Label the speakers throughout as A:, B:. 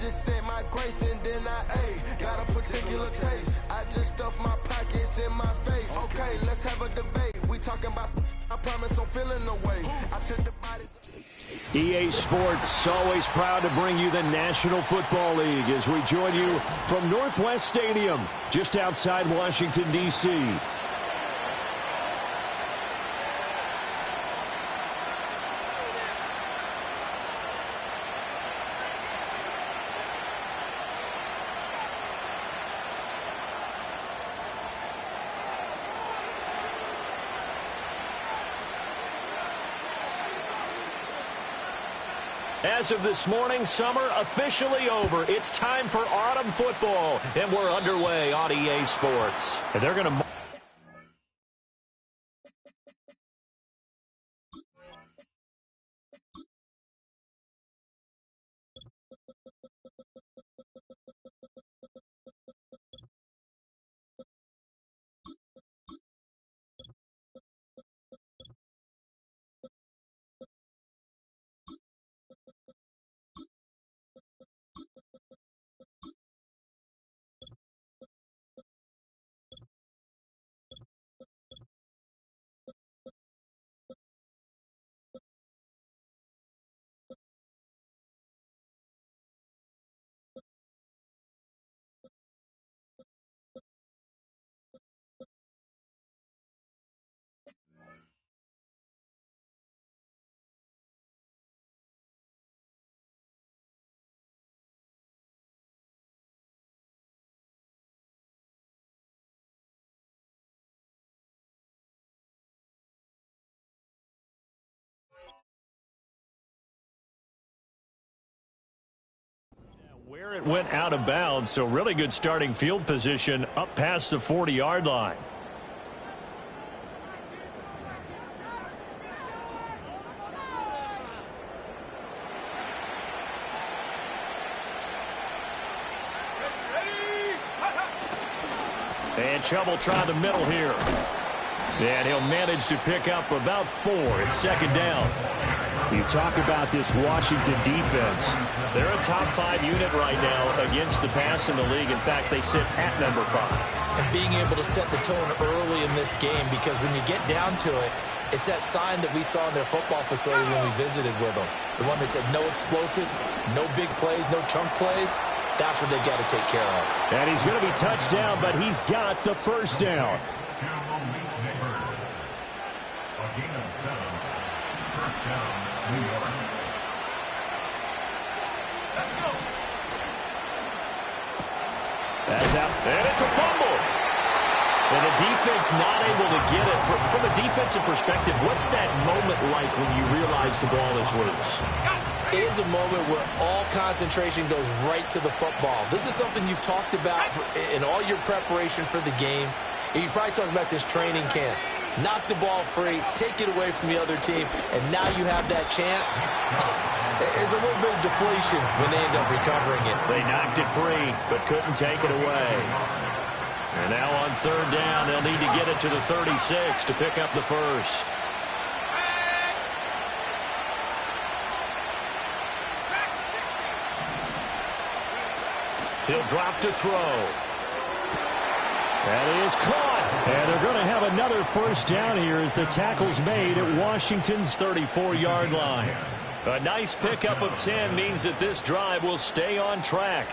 A: just said my grace and then I ate. Got a particular taste. I just stuffed my pockets in my face. Okay, let's have a debate. We talking about, I promise I'm feeling the way. I took the bodies.
B: EA Sports, always proud to bring you the National Football League as we join you from Northwest Stadium, just outside Washington, D.C. As of this morning, summer officially over. It's time for autumn football, and we're underway on EA Sports. And they're going to... Where it went out of bounds, so really good starting field position up past the 40-yard line. And Chubb will try the middle here. And he'll manage to pick up about 4. It's second down. You talk about this Washington defense. They're a top 5 unit right now against the pass in the league. In fact, they sit at number 5.
C: And being able to set the tone early in this game, because when you get down to it, it's that sign that we saw in their football facility when we visited with them. The one that said no explosives, no big plays, no chunk plays. That's what they've got to take care of.
B: And he's going to be touched down, but he's got the first down. That's out. And it's a fumble. And the defense not able to get it. From a defensive perspective, what's that moment like when you realize the ball is loose?
C: It is a moment where all concentration goes right to the football. This is something you've talked about in all your preparation for the game. And you probably talked about since training camp. Knock the ball free, take it away from the other team, and now you have that chance. There's a little bit of deflation when they end up recovering it.
B: They knocked it free, but couldn't take it away. And now on third down, they'll need to get it to the 36 to pick up the first. He'll drop to throw. That is caught. And they're going to have another first down here as the tackle's made at Washington's 34-yard line. A nice pickup of 10 means that this drive will stay on track.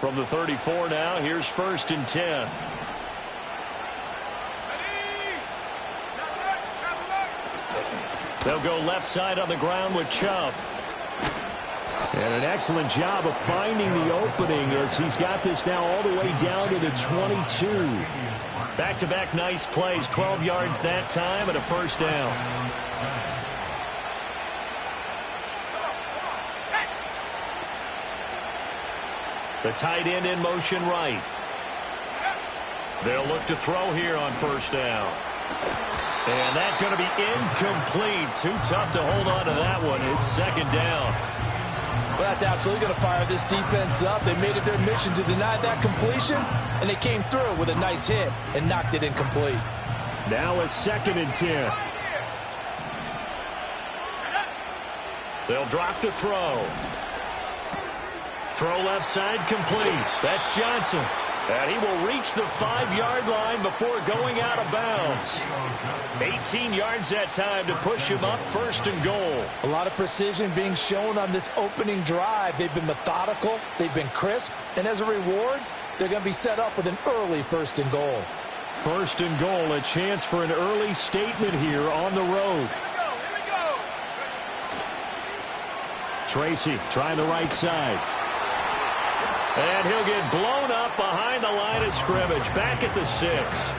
B: From the 34 now, here's first and 10. They'll go left side on the ground with Chubb. And an excellent job of finding the opening as he's got this now all the way down to the 22. Back-to-back nice plays, 12 yards that time and a first down. The tight end in motion right. They'll look to throw here on first down. And that's going to be incomplete. Too tough to hold on to that one. It's second down.
C: Well, that's absolutely going to fire this defense up. They made it their mission to deny that completion, and they came through with a nice hit and knocked it incomplete.
B: Now a second and 10. They'll drop the throw. Throw left side complete. That's Johnson. And he will reach the 5-yard line before going out of bounds. 18 yards that time to push him up, 1st and goal.
C: A lot of precision being shown on this opening drive. They've been methodical. They've been crisp. And as a reward, they're going to be set up with an early 1st and goal.
B: 1st and goal, a chance for an early statement here on the road.
D: Here we go.
B: Tracy trying the right side. And he'll get blown up behind the line of scrimmage, back at the 6.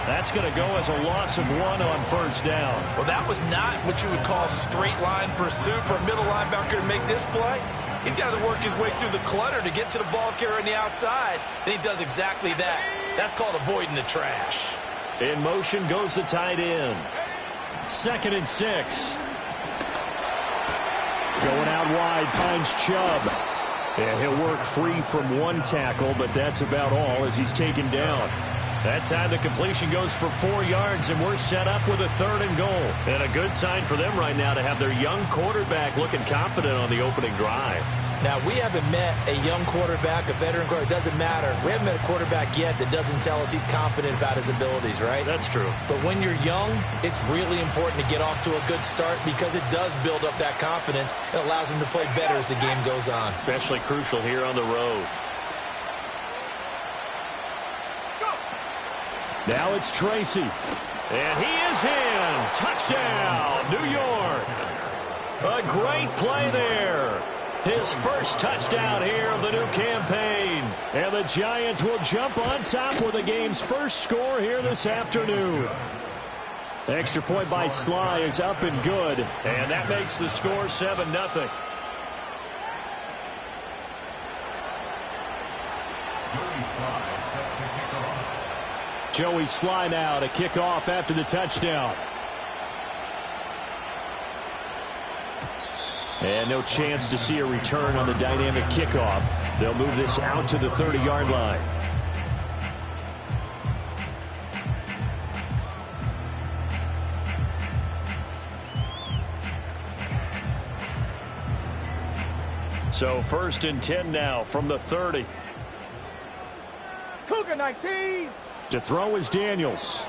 B: That's going to go as a loss of 1 on 1st down.
C: Well, that was not what you would call straight line pursuit for a middle linebacker to make this play. He's got to work his way through the clutter to get to the ball carrier on the outside, and he does exactly that. That's called avoiding the trash.
B: In motion goes the tight end. 2nd and 6. Going out wide, finds Chubb. And he'll work free from 1 tackle, but that's about all as he's taken down. That time the completion goes for 4 yards, and we're set up with a 3rd and goal. And a good sign for them right now to have their young quarterback looking confident on the opening drive.
C: Now, we haven't met a young quarterback, a veteran quarterback. It doesn't matter. We haven't met a quarterback yet that doesn't tell us he's confident about his abilities, right?
B: That's true.
C: But when you're young, it's really important to get off to a good start because it does build up that confidence. It allows him to play better as the game goes on.
B: Especially crucial here on the road. Now it's Tracy. And he is in. Touchdown, New York. A great play there. His first touchdown here of the new campaign. And the Giants will jump on top with the game's first score here this afternoon. Extra point by Sly is up and good. And that makes the score 7-0. Joey Sly now to kick off after the touchdown. And no chance to see a return on the dynamic kickoff. They'll move this out to the 30-yard line. So 1st and 10 now from the 30.
D: Cougar 19.
B: To throw is Daniels.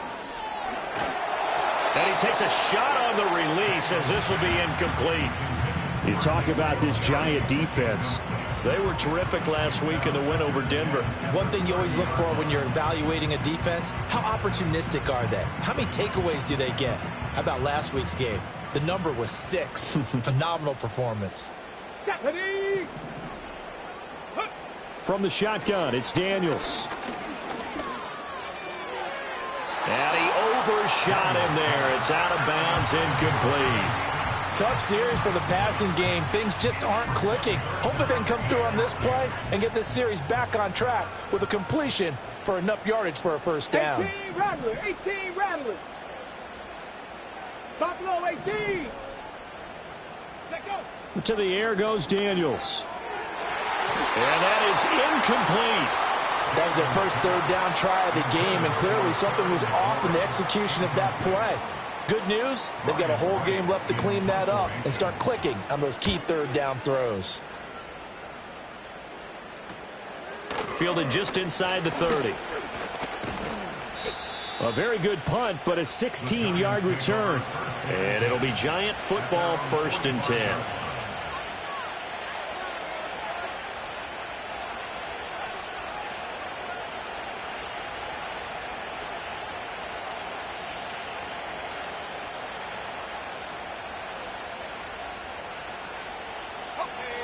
B: And he takes a shot on the release as this will be incomplete. You talk about this Giant defense. They were terrific last week in the win over Denver.
C: One thing you always look for when you're evaluating a defense, how opportunistic are they? How many takeaways do they get? How about last week's game? The number was 6. Phenomenal performance.
D: Deputy.
B: From the shotgun, it's Daniels. And he overshot him there. It's out of bounds, incomplete.
C: Tough series for the passing game. Things just aren't clicking. Hopefully they can come through on this play and get this series back on track with a completion for enough yardage for a 1st down.
D: 18 Rattler. 18 Rattler. Buffalo 18. Let go.
B: To the air goes Daniels. And that is incomplete.
C: That was their first 3rd down try of the game, and clearly something was off in the execution of that play. Good news, they've got a whole game left to clean that up and start clicking on those key 3rd down throws.
B: Fielded just inside the 30. A very good punt, but a 16-yard return. And it'll be Giant football 1st and 10.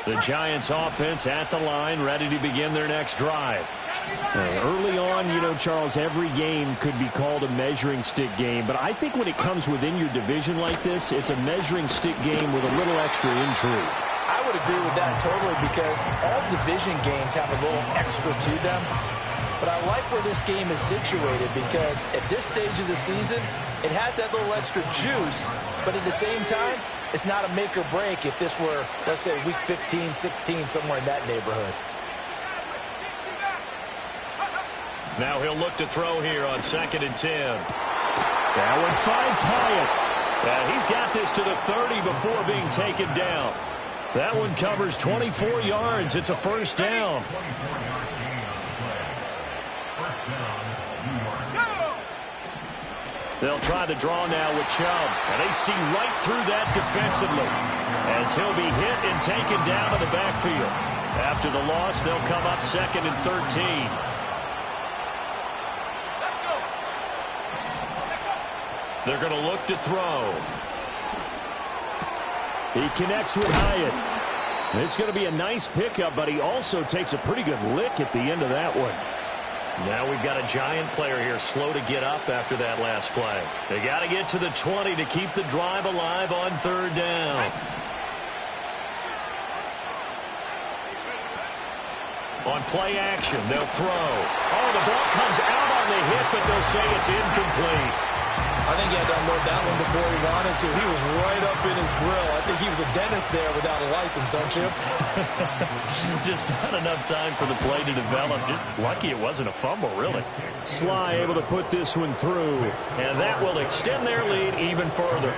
B: The Giants offense at the line, ready to begin their next drive. Early on, you know, Charles, every game could be called a measuring stick game. But I think when it comes within your division like this, it's a measuring stick game with a little extra intrigue.
C: I would agree with that totally because all division games have a little extra to them. But I like where this game is situated because at this stage of the season, it has that little extra juice. But at the same time, it's not a make or break if this were, let's say, week 15, 16, somewhere in that neighborhood.
B: Now he'll look to throw here on 2nd and 10. That one finds Hyatt. He's got this to the 30 before being taken down. That one covers 24 yards. It's a first down. They'll try the draw now with Chubb. And they see right through that defensively as he'll be hit and taken down to the backfield. After the loss, they'll come up 2nd and 13. They're going to look to throw. He connects with Hyatt. It's going to be a nice pickup, but he also takes a pretty good lick at the end of that one. Now we've got a Giant player here slow to get up after that last play. They got to get to the 20 to keep the drive alive on 3rd down. On play action, they'll throw. Oh, the ball comes out on the hit, but they'll say it's incomplete.
C: I think he had to unload that one before he wanted to. He was right up in his grill. I think he was a dentist there without a license, don't you?
B: Just not enough time for the play to develop. Just lucky it wasn't a fumble, really. Sly able to put this one through, and that will extend their lead even further.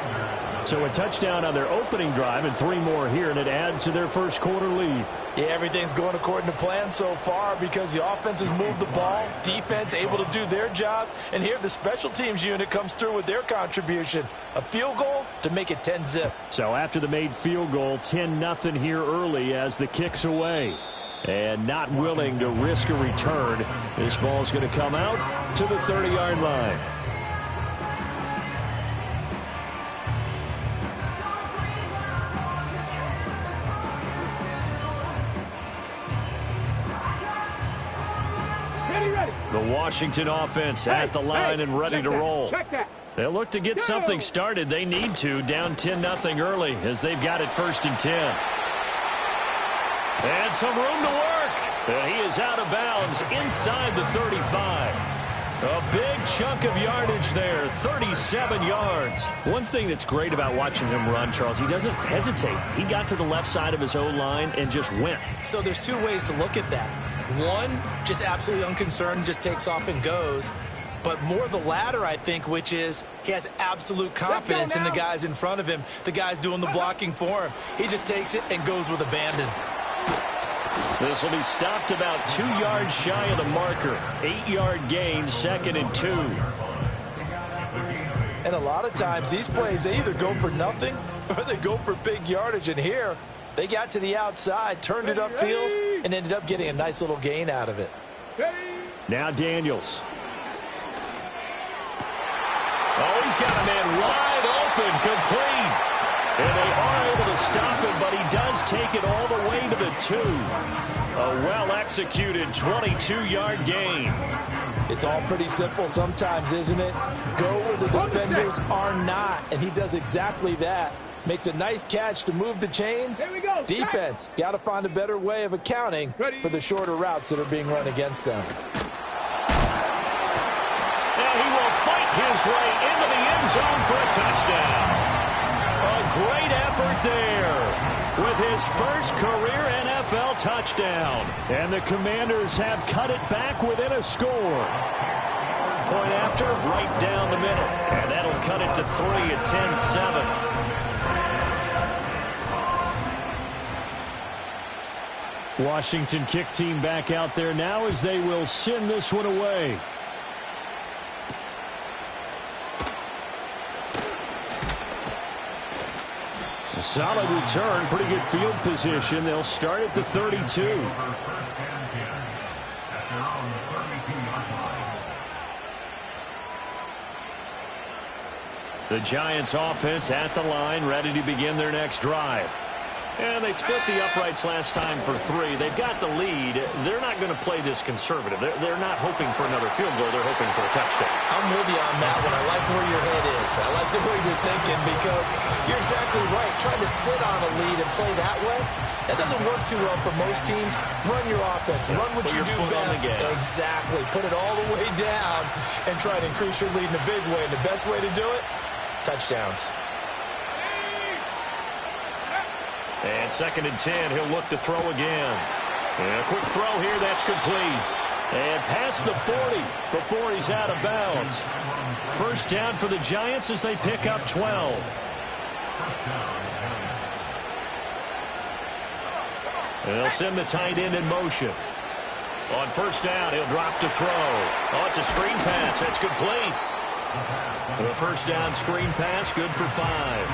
B: So a touchdown on their opening drive and 3 more here, and it adds to their first quarter lead.
C: Yeah, everything's going according to plan so far because the offense has moved the ball, defense able to do their job, and here the special teams unit comes through with their contribution. A field goal to make it 10-zip.
B: So after the made field goal, 10-0 here early as the kick's away. And not willing to risk a return. This ball's going to come out to the 30-yard line. The Washington offense at the line and ready to roll. They'll look to get something started. They need to, down 10-0 early as they've got it 1st and 10. And some room to work. And he is out of bounds inside the 35. A big chunk of yardage there, 37 yards. One thing that's great about watching him run, Charles, he doesn't hesitate. He got to the left side of his O-line and just went.
C: So there's 2 ways to look at that. One, just absolutely unconcerned, just takes off and goes. But more the latter, I think, which is he has absolute confidence in the guys in front of him, the guys doing the blocking for him. He just takes it and goes with abandon.
B: This will be stopped about 2 yards shy of the marker. 8-yard gain, 2nd and 2.
C: And a lot of times these plays, they either go for nothing or they go for big yardage. And here, they got to the outside, turned it upfield, and ended up getting a nice little gain out of it.
B: Now Daniels. Oh, he's got a man wide open, complete. And they are able to stop him, but he does take it all the way to the 2. A well-executed 22-yard gain.
C: It's all pretty simple sometimes, isn't it? Go where the defenders are not, and he does exactly that. Makes a nice catch to move the chains. Defense, got to find a better way of accounting for the shorter routes that are being run against them.
B: And he will fight his way into the end zone for a touchdown. A great effort there with his first career NFL touchdown. And the Commanders have cut it back within a score. Point after, right down the middle. And that'll cut it to 3 at 10-7. Washington kick team back out there now as they will send this one away. A solid return, pretty good field position. They'll start at the 32. The Giants offense at the line, ready to begin their next drive. And they split the uprights last time for 3. They've got the lead. They're not going to play this conservative. They're not hoping for another field goal. They're hoping for a touchdown.
C: I'm with you on that one. I like where your head is. I like the way you're thinking because you're exactly right. Trying to sit on a lead and play that way, that doesn't work too well for most teams. Run your offense. Run what you do best. Exactly. Put it all the way down and try to increase your lead in a big way. And the best way to do it, touchdowns.
B: And 2nd and 10, he'll look to throw again. And a quick throw here, that's complete. And past the 40 before he's out of bounds. First down for the Giants as they pick up 12. And they'll send the tight end in motion. On first down, he'll drop to throw. Oh, it's a screen pass. That's complete. The first down screen pass, good for 5.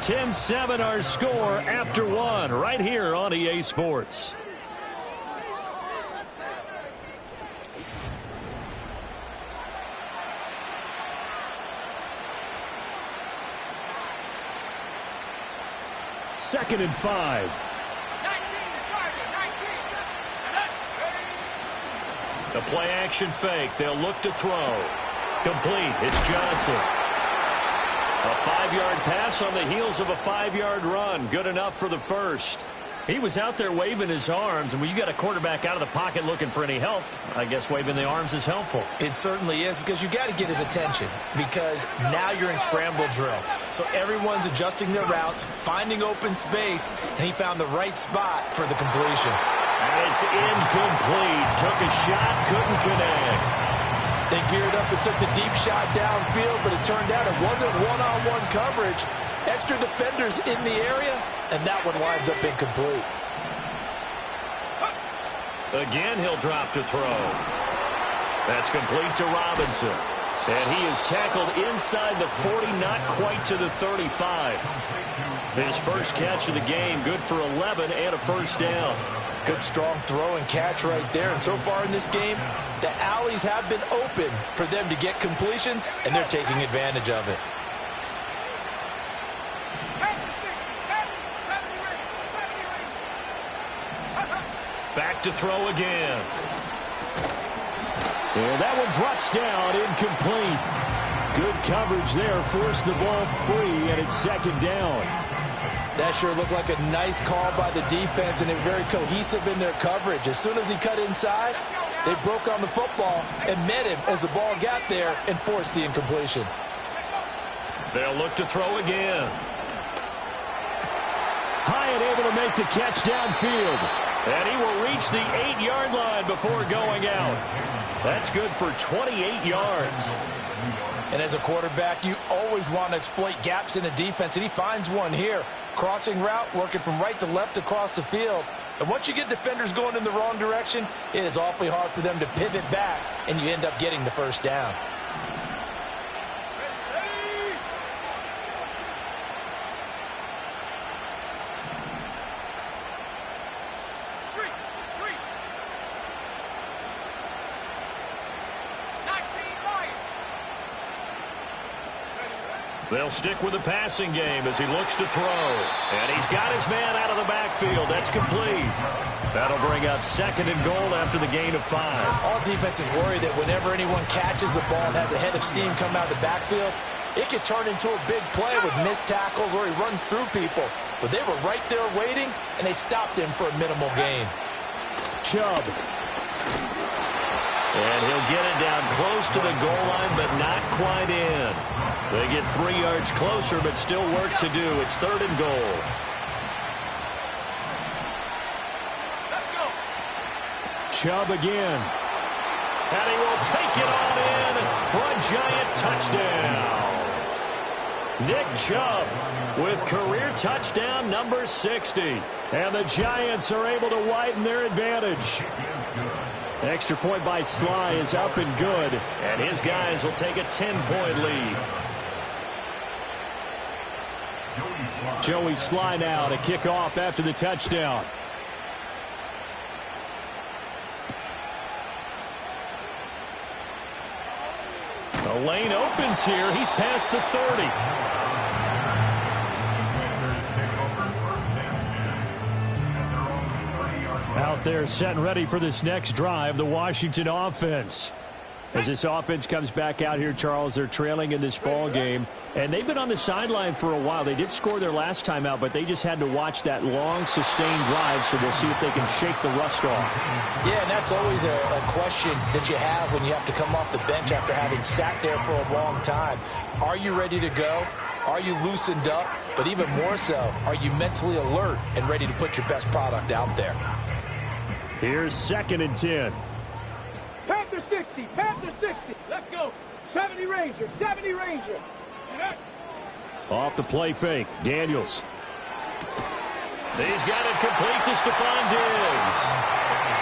B: (10-7) our score after 1 right here on EA Sports. Second and 5. The play action fake. They'll look to throw. Complete. It's Johnson. A 5-yard pass on the heels of a 5-yard run. Good enough for the first. He was out there waving his arms, and when you got a quarterback out of the pocket looking for any help, I guess waving the arms is helpful.
C: It certainly is, because you got to get his attention, because now you're in scramble drill. So everyone's adjusting their routes, finding open space, and he found the right spot for the completion.
B: And it's incomplete. Took a shot, couldn't connect.
C: They geared up and took the deep shot downfield, but it turned out it wasn't one-on-one coverage. Extra defenders in the area, and that one winds up incomplete.
B: Again, he'll drop to throw. That's complete to Robinson. And he is tackled inside the 40, not quite to the 35. His first catch of the game, good for 11 and a first down.
C: Good strong throw and catch right there. And so far in this game, the alleys have been open for them to get completions, and they're taking advantage of it.
B: Back to throw again. And that one drops down, incomplete. Good coverage there, forced the ball free, and it's second down.
C: That sure looked like a nice call by the defense, and they're very cohesive in their coverage. As soon as he cut inside, they broke on the football and met him as the ball got there and forced the incompletion.
B: They'll look to throw again. Hyatt able to make the catch downfield. And he will reach the 8-yard line before going out. That's good for 28 yards.
C: And as a quarterback, you always want to exploit gaps in the defense, and he finds one here. Crossing route, working from right to left across the field. And once you get defenders going in the wrong direction, it is awfully hard for them to pivot back, and you end up getting the first down.
B: They'll stick with the passing game as he looks to throw. And he's got his man out of the backfield. That's complete. That'll bring up second and goal after the gain of 5.
C: All defenses worry that whenever anyone catches the ball and has a head of steam come out of the backfield, it could turn into a big play with missed tackles or he runs through people. But they were right there waiting, and they stopped him for a minimal gain.
B: Chubb. And he'll get it down close to the goal line, but not quite in. They get 3 yards closer, but still work to do. It's third and goal.
D: Let's go.
B: Chubb again. And he will take it on in for a giant touchdown. Nick Chubb with career touchdown number 60. And the Giants are able to widen their advantage. Extra point by Sly is up and good. And his guys will take a 10-point lead. Joey Sly now to kick off after the touchdown. The lane opens here. He's past the 30. Out there set and ready for this next drive, the Washington offense. As this offense comes back out here, Charles, they're trailing in this ball game. And they've been on the sideline for a while. They did score their last time out, but they just had to watch that long, sustained drive, so we'll see if they can shake the rust off.
C: Yeah, and that's always a question that you have when you have to come off the bench after having sat there for a long time. Are you ready to go? Are you loosened up? But even more so, are you mentally alert and ready to put your best product out there?
B: Here's second and 10.
D: Panther 60, Panther 60. Let's go. 70 Ranger, 70 Ranger.
B: Off the play fake, Daniels. He's got it complete to Stephon Diggs.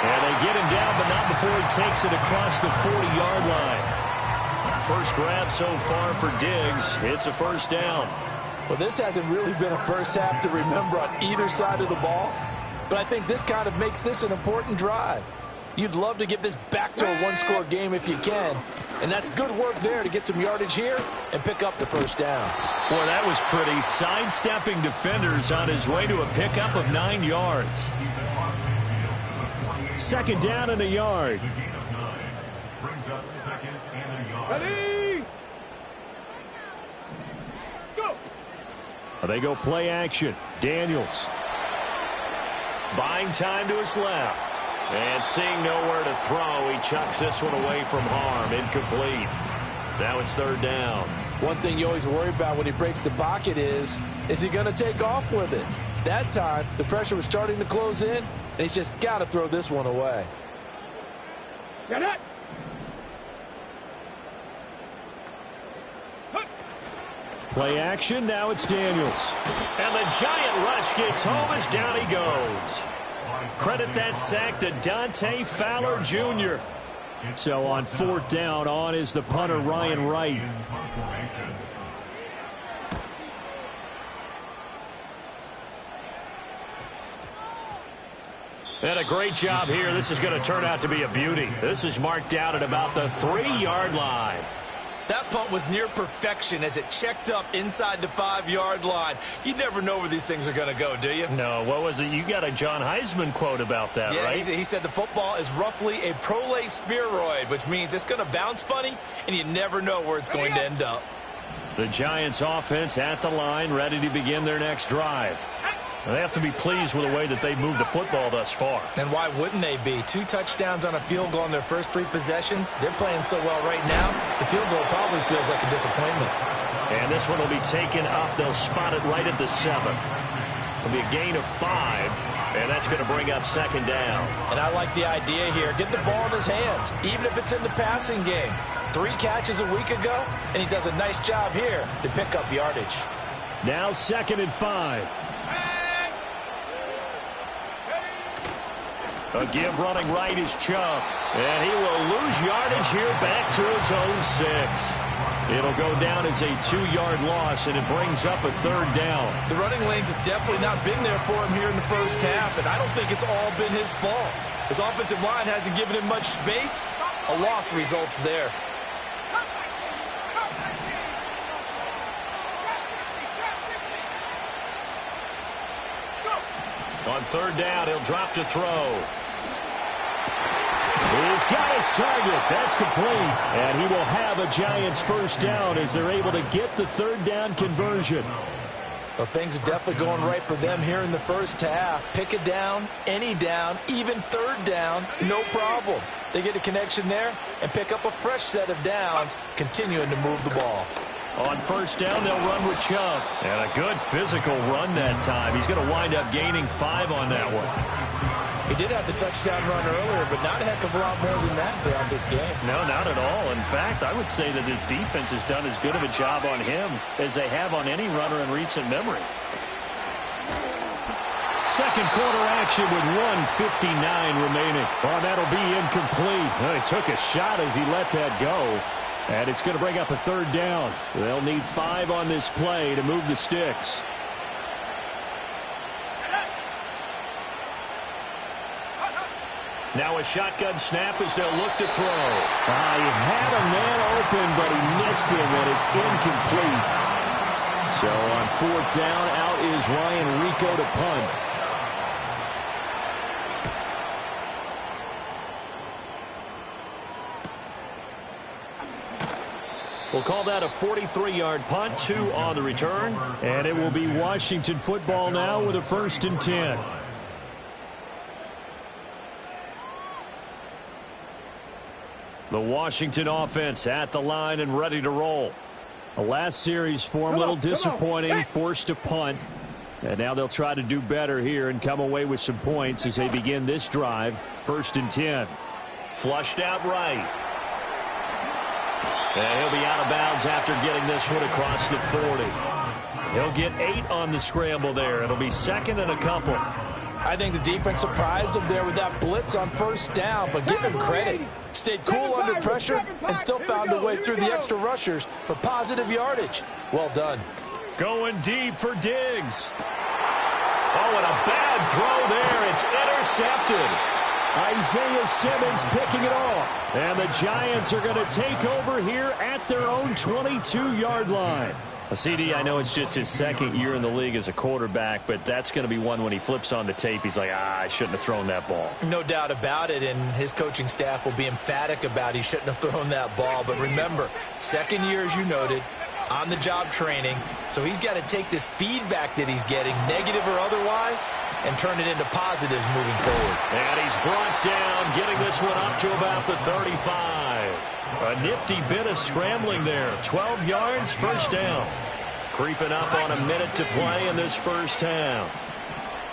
B: And they get him down, but not before he takes it across the 40-yard line. First grab so far for Diggs. It's a first down.
C: Well, this hasn't really been a first half to remember on either side of the ball, but I think this kind of makes this an important drive. You'd love to get this back to a one-score game if you can, and that's good work there to get some yardage here and pick up the first down.
B: Boy, that was pretty. Sidestepping defenders on his way to a pickup of 9 yards. Second down and a yard.
D: Ready? Go!
B: They go play action. Daniels. Buying time to his left. And seeing nowhere to throw, he chucks this one away from harm. Incomplete. Now it's third down.
C: One thing you always worry about when he breaks the pocket is he going to take off with it? That time, the pressure was starting to close in, and he's just got to throw this one away.
D: Get it!
B: Play action, now it's Daniels. And the giant rush gets home as down he goes. Credit that sack to Dante Fowler Jr. So on fourth down, on is the punter Ryan Wright. And a great job here. This is going to turn out to be a beauty. This is marked out at about the 3-yard line.
C: That punt was near perfection as it checked up inside the 5-yard line. You never know where these things are going to go, do you?
B: No, what was it? You got a John Heisman quote about that,
C: yeah,
B: right?
C: He said the football is roughly a prolate spheroid, which means it's going to bounce funny, and you never know where it's going to end up.
B: The Giants offense at the line, ready to begin their next drive. They have to be pleased with the way that they've moved the football thus far.
C: And why wouldn't they be? 2 touchdowns on a field goal in their first 3 possessions. They're playing so well right now, the field goal probably feels like a disappointment.
B: And this one will be taken up. They'll spot it right at the 7. It'll be a gain of 5, and that's going to bring up second down.
C: And I like the idea here. Get the ball in his hands, even if it's in the passing game. 3 catches a week ago, and he does a nice job here to pick up yardage.
B: Now second and 5. A give running right is Chubb. And he will lose yardage here back to his own 6. It'll go down as a 2-yard loss, and it brings up a third down.
C: The running lanes have definitely not been there for him here in the first half, and I don't think it's all been his fault. His offensive line hasn't given him much space. A loss results there.
B: On third down, he'll drop to throw. He's got his target. That's complete. And he will have a Giants first down as they're able to get the third down conversion.
C: Well, things are definitely going right for them here in the first half. Pick a down, any down, even third down, no problem. They get a connection there and pick up a fresh set of downs, continuing to move the ball.
B: On first down, they'll run with Chubb. And a good physical run that time. He's going to wind up gaining 5 on that one.
C: He did have the touchdown run earlier, but not a heck of a lot more than that throughout this game.
B: No, not at all. In fact, I would say that this defense has done as good of a job on him as they have on any runner in recent memory. Second quarter action with 1:59 remaining. Oh, that'll be incomplete. Well, he took a shot as he let that go. And it's going to bring up a third down. They'll need 5 on this play to move the sticks. Now a shotgun snap as they'll look to throw. He had a man open, but he missed him, and it's incomplete. So on fourth down, out is Ryan Rico to punt. We'll call that a 43-yard punt, 2 on the return. And it will be Washington football now with a 1st and 10. The Washington offense at the line and ready to roll. The last series for them, a little disappointing, forced to punt. And now they'll try to do better here and come away with some points as they begin this drive. 1st and 10. Flushed out right. And he'll be out of bounds after getting this one across the 40. He'll get 8 on the scramble there. It'll be second and a couple.
C: I think the defense surprised him there with that blitz on first down, but give him credit. Stayed cool under pressure and still found a way through the extra rushers for positive yardage. Well done.
B: Going deep for Diggs. Oh, and a bad throw there. It's intercepted. Isaiah Simmons picking it off. And the Giants are going to take over here at their own 22-yard line. CD, I know it's just his second year in the league as a quarterback, but that's going to be one when he flips on the tape. He's like, I shouldn't have thrown that ball.
C: No doubt about it, and his coaching staff will be emphatic about he shouldn't have thrown that ball. But remember, second year, as you noted, on-the-job training, so he's got to take this feedback that he's getting, negative or otherwise, and turn it into positives moving forward.
B: And he's brought down, getting this one up to about the 35. A nifty bit of scrambling there. 12 yards, first down. Creeping up on a minute to play in this first half.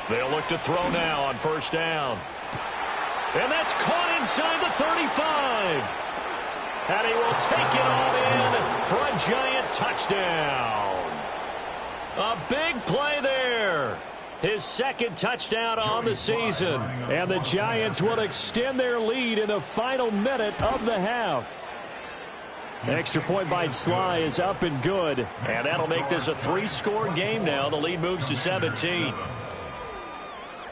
B: They'll look to throw now on first down. And that's caught inside the 35. And he will take it all in for a Giant touchdown. A big play there. His second touchdown on the season. And the Giants will extend their lead in the final minute of the half. Extra point by Sly is up and good. And that'll make this a 3-score game now. The lead moves to 17.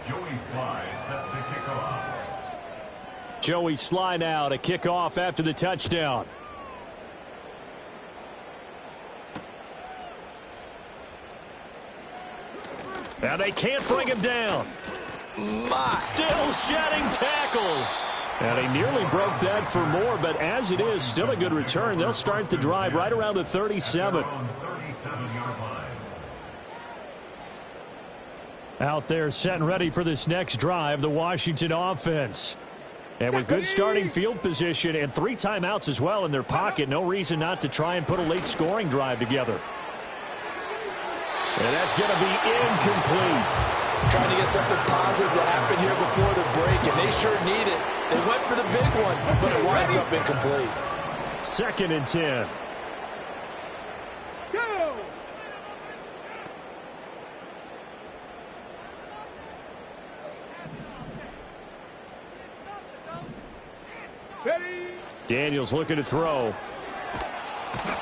E: Joey Sly set to kick off.
B: Joey Sly now to kick off after the touchdown. Now they can't bring him down. Still shedding tackles. And he nearly broke that for more, but as it is, still a good return. They'll start the drive right around the 37. Out there set and ready for this next drive, the Washington offense. And with good starting field position and 3 timeouts as well in their pocket, no reason not to try and put a late scoring drive together. And that's going to be incomplete.
C: Trying to get something positive to happen here before the break, and they sure need it. They went for the big one, but it winds up incomplete.
B: 2nd and 10.
D: Go! Ready?
B: Daniels looking to throw.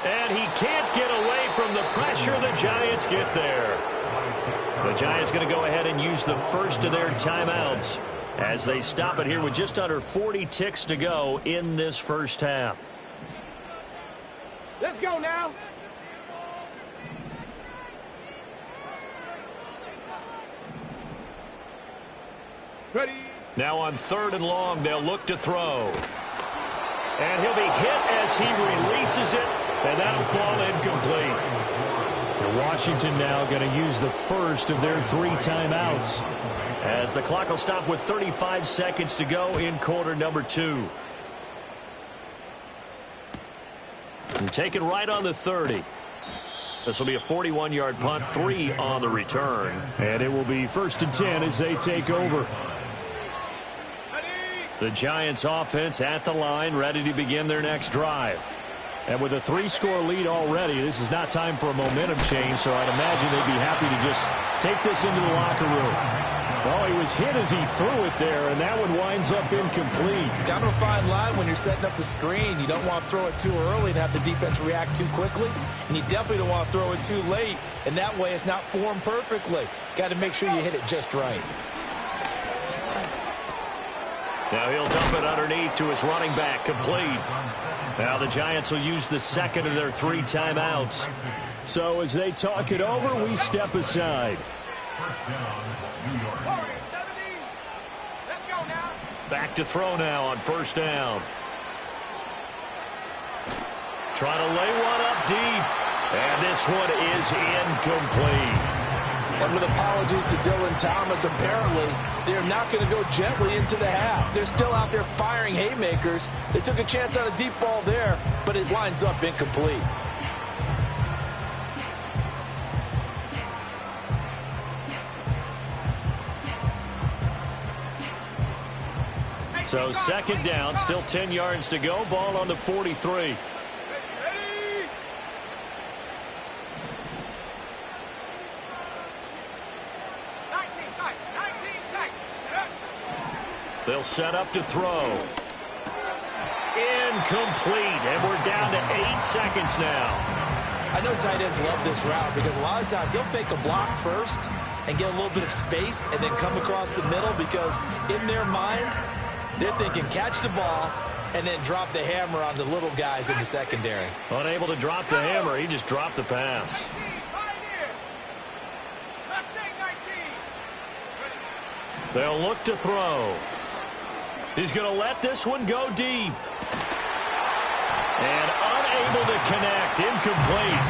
B: And he can't get away from the pressure. The Giants get there. The Giants going to go ahead and use the first of their timeouts as they stop it here with just under 40 ticks to go in this first half.
D: Let's go now. Ready?
B: Now on 3rd and long, they'll look to throw. And he'll be hit as he releases it, and that'll fall incomplete. Washington now going to use the first of their 3 timeouts as the clock will stop with 35 seconds to go in quarter number 2. And taken right on the 30. This will be a 41-yard punt, 3 on the return. And it will be 1st and 10 as they take over. The Giants offense at the line, ready to begin their next drive. And with a 3-score lead already, this is not time for a momentum change, so I'd imagine they'd be happy to just take this into the locker room. Oh, he was hit as he threw it there, and that one winds up incomplete.
C: Down to a fine line when you're setting up the screen. You don't want to throw it too early and have the defense react too quickly, and you definitely don't want to throw it too late, and that way it's not formed perfectly. Got to make sure you hit it just right.
B: Now he'll dump it underneath to his running back, complete. Now the Giants will use the second of their 3 timeouts. So as they talk it over, we step aside.
D: Let's go now.
B: Back to throw now on 1st down. Trying to lay one up deep. And this one is incomplete.
C: And with apologies to Dylan Thomas, apparently they're not going to go gently into the half. They're still out there firing haymakers. They took a chance on a deep ball there, but it winds up incomplete.
B: So 2nd down, still 10 yards to go. Ball on the 43. They'll set up to throw. Incomplete, and we're down to 8 seconds now.
C: I know tight ends love this route because a lot of times they'll fake a block first and get a little bit of space and then come across the middle because in their mind, they're thinking catch the ball and then drop the hammer on the little guys in the secondary.
B: Unable to drop the hammer, he just dropped the pass. They'll look to throw. He's going to let this one go deep. And unable to connect. Incomplete.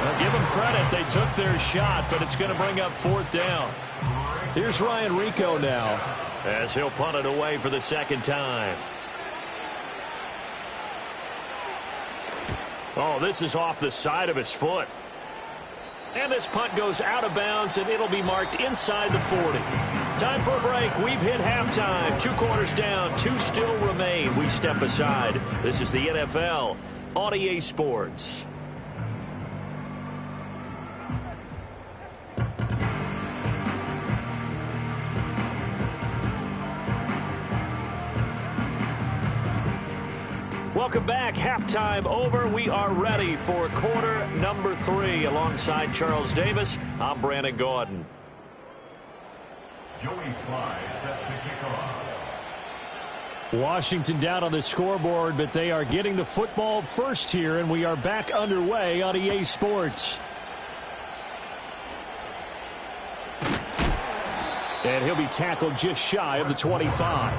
B: Now give them credit. They took their shot, but it's going to bring up 4th down. Here's Ryan Rico now as he'll punt it away for the 2nd time. Oh, this is off the side of his foot. And this punt goes out of bounds, and it'll be marked inside the 40. Time for a break. We've hit halftime. 2 quarters down. 2 still remain. We step aside. This is the NFL on EA Sports. Welcome back. Halftime over. We are ready for quarter number 3. Alongside Charles Davis, I'm Brandon Gaudin.
E: Joey Sly set to kick off.
B: Washington down on the scoreboard, but they are getting the football first here, and we are back underway on EA Sports. And he'll be tackled just shy of the 25.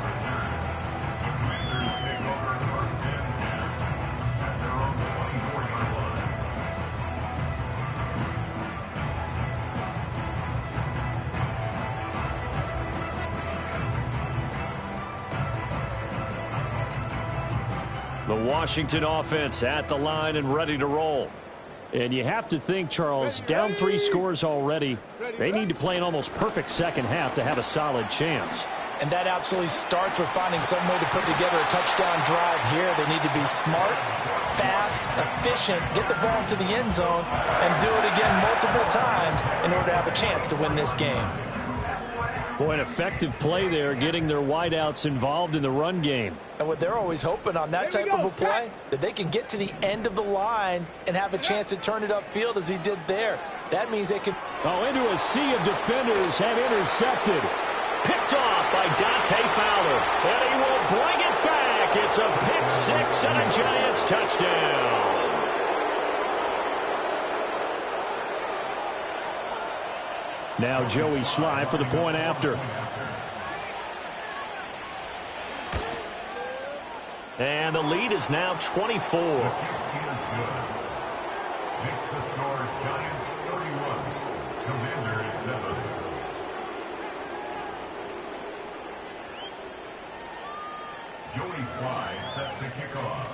B: The Washington offense at the line and ready to roll. And you have to think, Charles, down 3 scores already. They need to play an almost perfect second half to have a solid chance.
C: And that absolutely starts with finding some way to put together a touchdown drive here. They need to be smart, fast, efficient, get the ball into the end zone, and do it again multiple times in order to have a chance to win this game.
B: Boy, an effective play there, getting their wideouts involved in the run game.
C: And what they're always hoping on that type of a play, that they can get to the end of the line and have a chance to turn it upfield as he did there. That means they can...
B: Oh, into a sea of defenders and intercepted. Picked off by Dante Fowler. And he will bring it back. It's a pick 6 and a Giants touchdown. Now Joey Sly for the point after. And the lead is now 24.
E: Makes the score Giants 31, Commanders 7. Joey Sly set to kick off.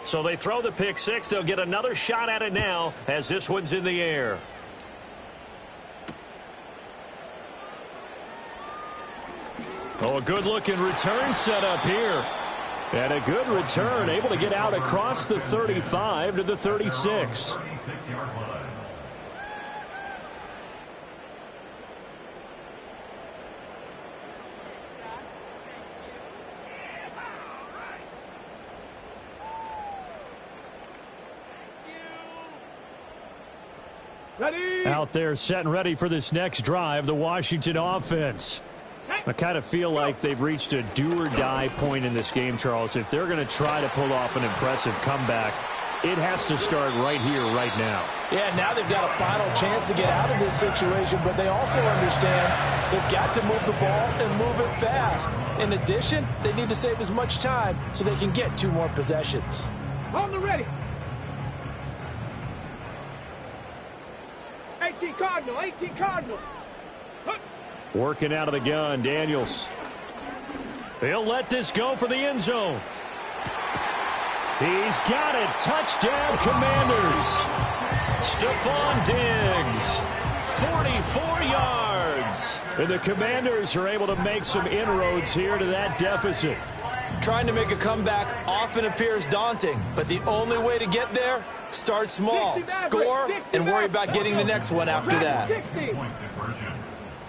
B: So they throw the pick 6. They'll get another shot at it now as this one's in the air. Oh, a good-looking return set up here. And a good return, able to get out across the 35 to the 36.
E: 36-yard line.
D: Ready?
B: Out there set and ready for this next drive, the Washington offense. I kind of feel like they've reached a do-or-die point in this game, Charles. If they're going to try to pull off an impressive comeback, it has to start right here, right now.
C: Yeah, now they've got a final chance to get out of this situation, but they also understand they've got to move the ball and move it fast. In addition, they need to save as much time so they can get 2 more possessions.
D: On the ready. 18 Cardinal, 18 Cardinal.
B: Working out of the gun, Daniels. He'll let this go for the end zone. He's got it. Touchdown, Commanders. Stephon Diggs, 44 yards. And the Commanders are able to make some inroads here to that deficit.
C: Trying to make a comeback often appears daunting, but the only way to get there, start small, score, and worry about getting the next one after that.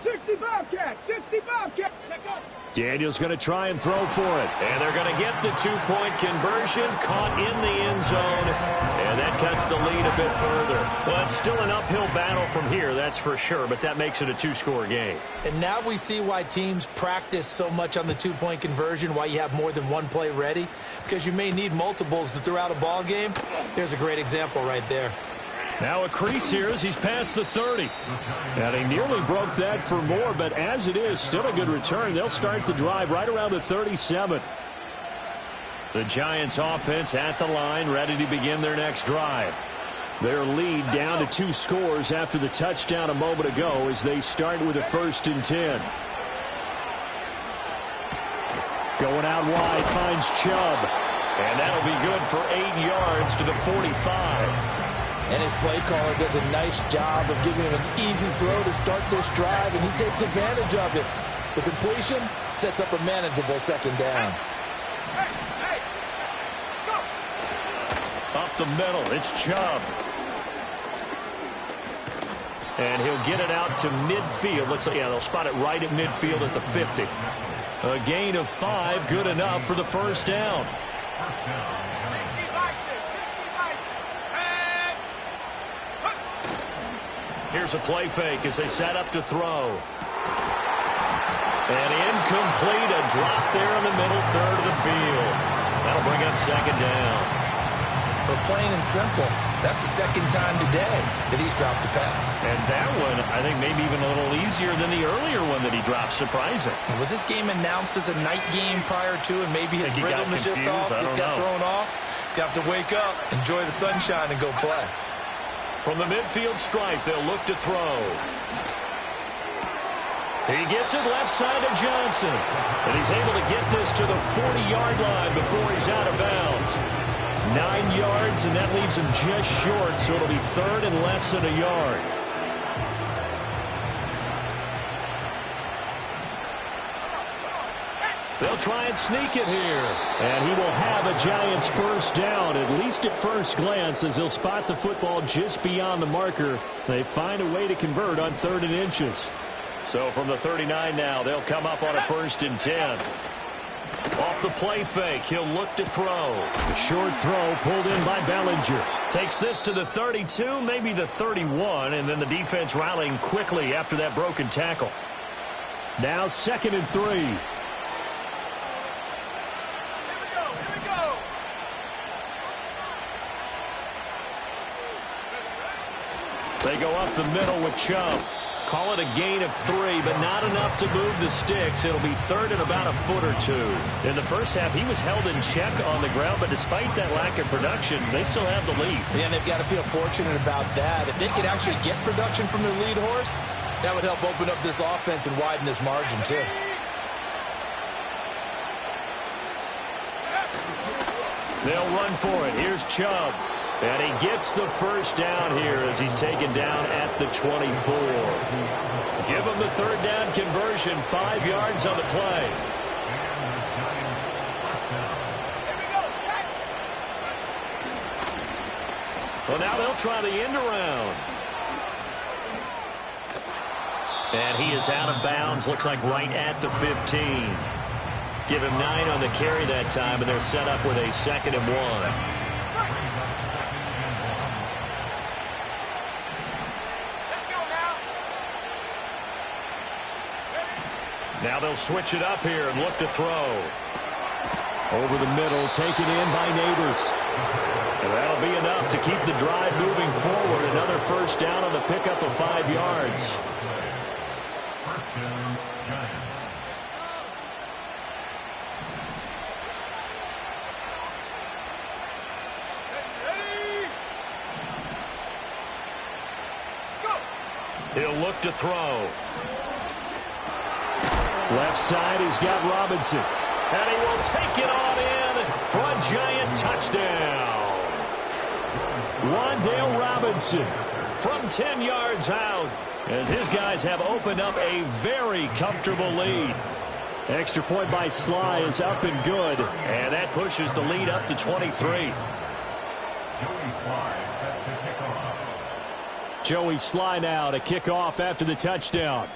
D: 60 Bobcats, 60 Bobcats.
B: Daniel's going to try and throw for it. And they're going to get the two-point conversion, caught in the end zone, and that cuts the lead a bit further. Well, it's still an uphill battle from here, that's for sure, but that makes it a two-score game.
C: And now we see why teams practice so much on the two-point conversion, why you have more than one play ready, because you may need multiples to throw out a ball game. There's a great example right there.
B: Now a crease here as he's past the 30. And he nearly broke that for more, but as it is, still a good return. They'll start the drive right around the 37. The Giants offense at the line, ready to begin their next drive. Their lead down to 2 scores after the touchdown a moment ago as they start with a 1st and 10. Going out wide, finds Chubb. And that'll be good for 8 yards to the 45.
C: And his play caller does a nice job of giving him an easy throw to start this drive, and he takes advantage of it. The completion sets up a manageable 2nd down.
D: Hey, go!
B: Up the middle, it's Chubb. And he'll get it out to midfield. Looks like, yeah, they'll spot it right at midfield at the 50. A gain of 5, good enough for the 1st down. Here's a play fake as they set up to throw. And incomplete, a drop there in the middle third of the field. That'll bring up 2nd down.
C: For plain and simple, that's the 2nd time today that he's dropped a pass.
B: And that one, I think, maybe even a little easier than the earlier one that he dropped. Surprising.
C: Was this game announced as a night game prior to, and maybe his rhythm is just off? He's got thrown off. He's got to wake up, enjoy the sunshine, and go play.
B: From the midfield stripe, they'll look to throw. He gets it left side to Johnson. And he's able to get this to the 40-yard line before he's out of bounds. 9 yards, and that leaves him just short, so it'll be 3rd and less than a yard. They'll try and sneak it here. And he will have a Giants 1st down, at least at first glance, as he'll spot the football just beyond the marker. They find a way to convert on 3rd and inches. So from the 39 now, they'll come up on a 1st and 10. Off the play fake, he'll look to throw. A short throw pulled in by Bellinger. Takes this to the 32, maybe the 31, and then the defense rallying quickly after that broken tackle. Now 2nd and 3. They go up the middle with Chubb. Call it a gain of 3, but not enough to move the sticks. It'll be 3rd and about a foot or 2. In the first half, he was held in check on the ground, but despite that lack of production, they still have the lead.
C: Yeah, and they've got to feel fortunate about that. If they could actually get production from their lead horse, that would help open up this offense and widen this margin, too.
B: They'll run for it. Here's Chubb. And he gets the 1st down here as he's taken down at the 24. Give him the 3rd down conversion, 5 yards on the play. Well, now they'll try the end around. And he is out of bounds, looks like right at the 15. Give him 9 on the carry that time, and they're set up with a 2nd and 1. Now they'll switch it up here and look to throw. Over the middle, taken in by Neighbors. And that'll be enough to keep the drive moving forward. Another 1st down on the pickup of 5 yards.
E: 1st down, Giants.
B: He'll look to throw. Left side, he's got Robinson. And he will take it on in for a Giant touchdown. Wan'Dale Robinson from 10 yards out as his guys have opened up a very comfortable lead. Extra point by Sly is up and good. And that pushes the lead up to 23.
E: Joey Sly set to kick off.
B: Joey Sly now to kick off after the touchdown.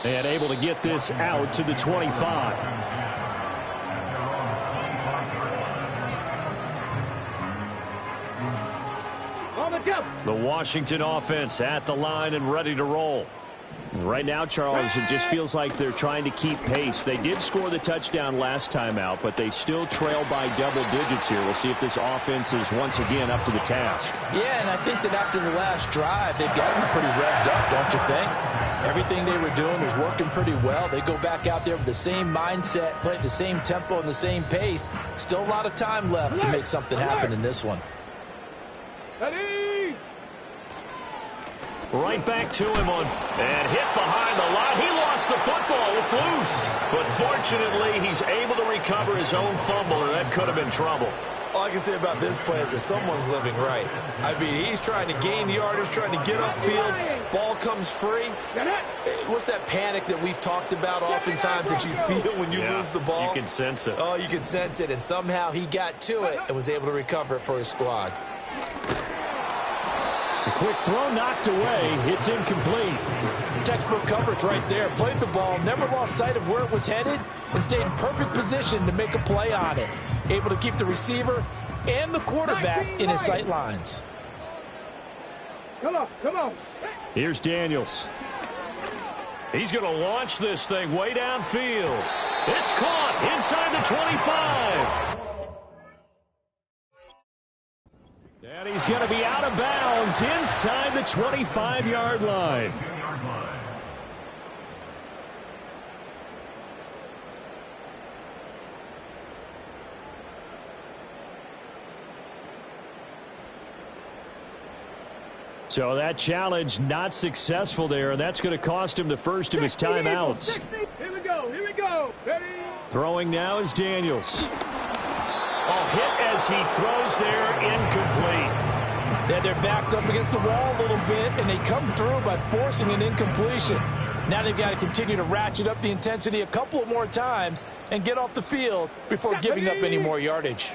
B: And able to get this out to the 25. The Washington offense at the line and ready to roll. Right now, Charles, it just feels like they're trying to keep pace. They did score the touchdown last time out, but they still trail by double digits here. We'll see if this offense is once again up to the task.
C: Yeah, and I think that after the last drive, they've gotten pretty revved up, don't you think? Everything they were doing was working pretty well. They go back out there with the same mindset, play at the same tempo and the same pace. Still a lot of time left to make something happen in this one.
B: Right back to him and hit behind the line. He lost the football. It's loose. But fortunately, he's able to recover his own fumble, or that could have been trouble.
C: All I can say about this play is that someone's living right. I mean, he's trying to gain yardage, trying to get upfield. Ball comes free. What's that panic that we've talked about oftentimes that you feel when you lose the ball?
B: You can sense it.
C: Oh, you can sense it. And somehow he got to it and was able to recover it for his squad.
B: A quick throw knocked away. It's incomplete.
C: Textbook coverage right there. Played the ball, never lost sight of where it was headed, and stayed in perfect position to make a play on it. Able to keep the receiver and the quarterback in his sight lines.
D: Come on.
B: Here's Daniels. He's going to launch this thing way downfield. It's caught inside the 25. And he's going to be out of bounds inside the 25-yard line. So that challenge not successful there, and that's going to cost him the first of his timeouts.
D: Here we go. Ready?
B: Throwing now is Daniels. Hit as he throws there, incomplete.
C: They had their backs up against the wall a little bit, and they come through by forcing an incompletion. Now they've got to continue to ratchet up the intensity a couple of more times and get off the field before giving up any more yardage.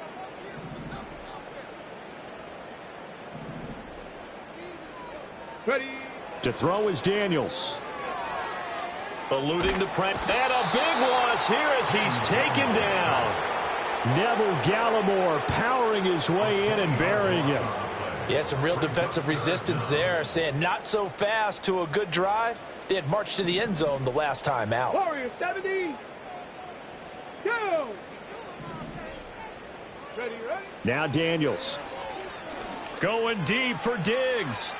D: Ready?
B: To throw is Daniels. Eluding the press. And a big loss here as he's taken down. Neville Gallimore powering his way in and burying him.
C: Yeah, some real defensive resistance there, saying not so fast to a good drive. They had marched to the end zone the last time out.
D: Warriors 70. Go. Ready?
B: Now Daniels. Going deep for Diggs.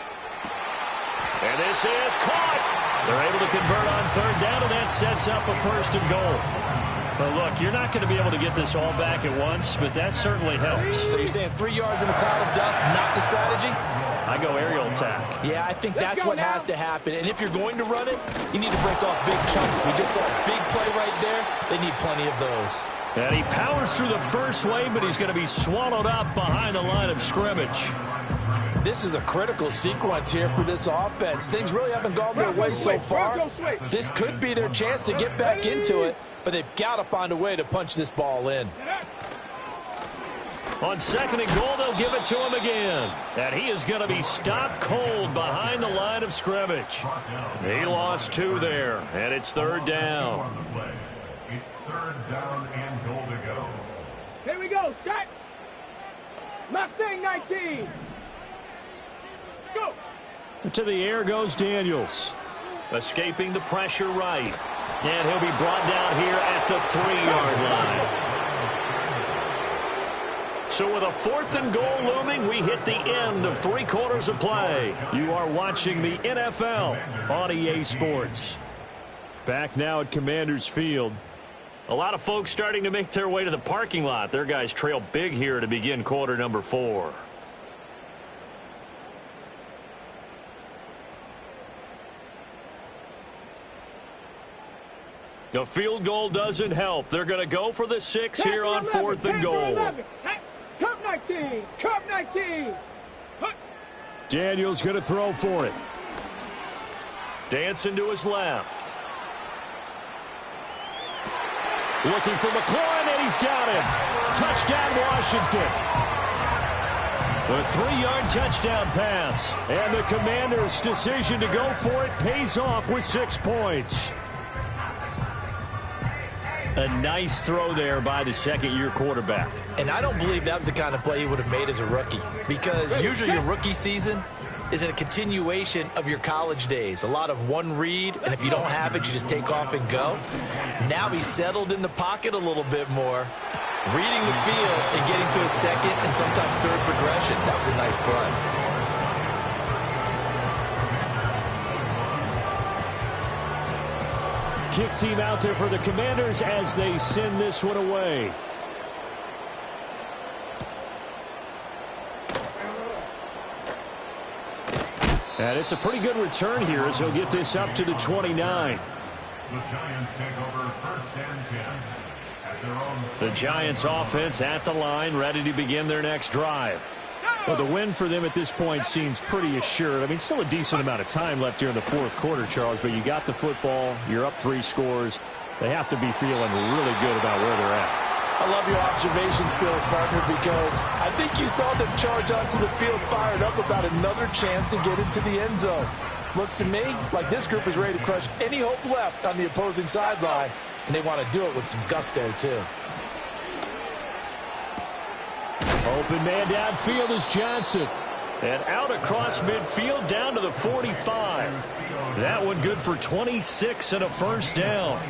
B: And this is caught. They're able to convert on third down, and that sets up a 1st and goal. Well, look, you're not going to be able to get this all back at once, but that certainly helps.
C: So you're saying 3 yards in a cloud of dust, not the strategy?
B: I go aerial attack.
C: Yeah, I think that's what has to happen. And if you're going to run it, you need to break off big chunks. We just saw a big play right there. They need plenty of those.
B: And he powers through the first wave, but he's going to be swallowed up behind the line of scrimmage.
C: This is a critical sequence here for this offense. Things really haven't gone their way so far. This could be their chance to get back into it, but they've got to find a way to punch this ball in.
B: On 2nd and goal, they'll give it to him again. And he is going to be stopped cold behind the line of scrimmage. He lost 2 there, and it's 3rd down.
E: It's 3rd down and goal to go.
D: Here we go. Shot. Mustang 19. Go.
B: To the air goes Daniels. Escaping the pressure right. And he'll be brought down here at the 3-yard line. So with a 4th and goal looming, we hit the end of 3 quarters of play. You are watching the NFL on EA Sports. Back now at Commanders Field. A lot of folks starting to make their way to the parking lot. Their guys trail big here to begin quarter number 4. The field goal doesn't help. They're going to go for the 6 here on 4th and goal.
D: Cup 19. Cup 19.
B: Daniels going to throw for it. Dancing to his left. Looking for McLaurin, and he's got him. Touchdown, Washington. A 3-yard touchdown pass. And the Commanders' decision to go for it pays off with 6 points. A nice throw there by the second-year quarterback.
C: And I don't believe that was the kind of play he would have made as a rookie, because usually your rookie season is a continuation of your college days. A lot of one read, and if you don't have it, you just take off and go. Now he's settled in the pocket a little bit more, reading the field and getting to his second and sometimes third progression. That was a nice play.
B: Kick team out there for the Commanders as they send this one away. And it's a pretty good return here as he'll get this up to the 29.
E: The Giants take over 1st and 10 at their own.
B: The Giants offense at the line, ready to begin their next drive. Well, the win for them at this point seems pretty assured. I mean, still a decent amount of time left here in the fourth quarter, Charles, but you got the football, you're up 3 scores. They have to be feeling really good about where they're at.
C: I love your observation skills, partner, because I think you saw them charge onto the field fired up about another chance to get into the end zone. Looks to me like this group is ready to crush any hope left on the opposing sideline, and they want to do it with some gusto, too.
B: Open man downfield is Johnson. And out across midfield down to the 45. That one good for 26 and a first down.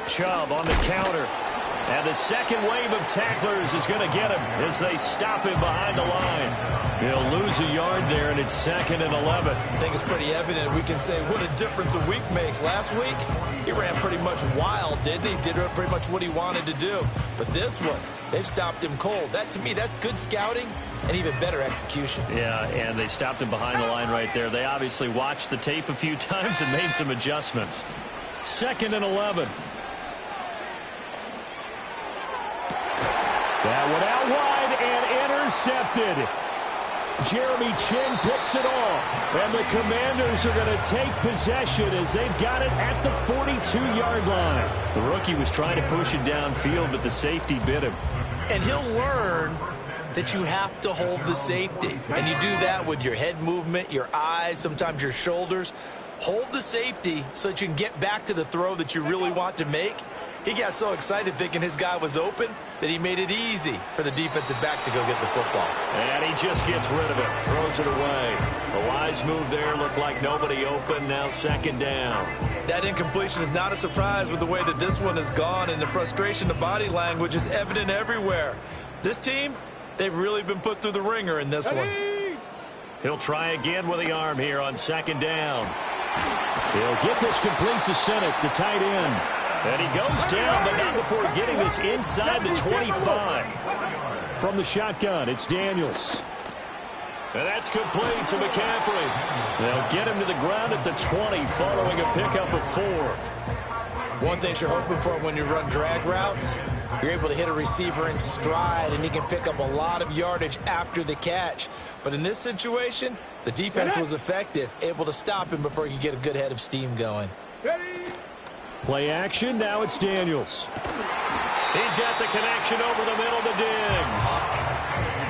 B: Chubb on the counter. And the second wave of tacklers is going to get him as they stop him behind the line. He'll lose a yard there, and it's 2nd and 11.
C: I think it's pretty evident we can say what a difference a week makes. Last week, he ran pretty much wild, didn't he? Did pretty much what he wanted to do. But this one, they've stopped him cold. That, to me, that's good scouting and even better execution.
B: Yeah, and they stopped him behind the line right there. They obviously watched the tape a few times and made some adjustments. 2nd and 11. That one out wide and intercepted. Jeremy Chinn picks it off. And the Commanders are going to take possession as they've got it at the 42-yard line. The rookie was trying to push it downfield, but the safety bit him.
C: And he'll learn that you have to hold the safety. And you do that with your head movement, your eyes, sometimes your shoulders. Hold the safety so that you can get back to the throw that you really want to make. He got so excited thinking his guy was open that he made it easy for the defensive back to go get the football.
B: And he just gets rid of it, throws it away. A wise move there, looked like nobody open, now 2nd down.
C: That incompletion is not a surprise with the way that this one has gone, and the frustration of body language is evident everywhere. This team, they've really been put through the ringer in this one.
B: He'll try again with the arm here on 2nd down. He'll get this complete to Sinnott, the tight end. And he goes down, but not before getting this inside the 25. From the shotgun, it's Daniels. And that's complete to McCaffrey. They'll get him to the ground at the 20 following a pickup of 4.
C: One thing you're hoping for when you run drag routes, you're able to hit a receiver in stride, and he can pick up a lot of yardage after the catch. But in this situation, the defense was effective, able to stop him before he could get a good head of steam going.
B: Play action, now it's Daniels. He's got the connection over the middle to Diggs.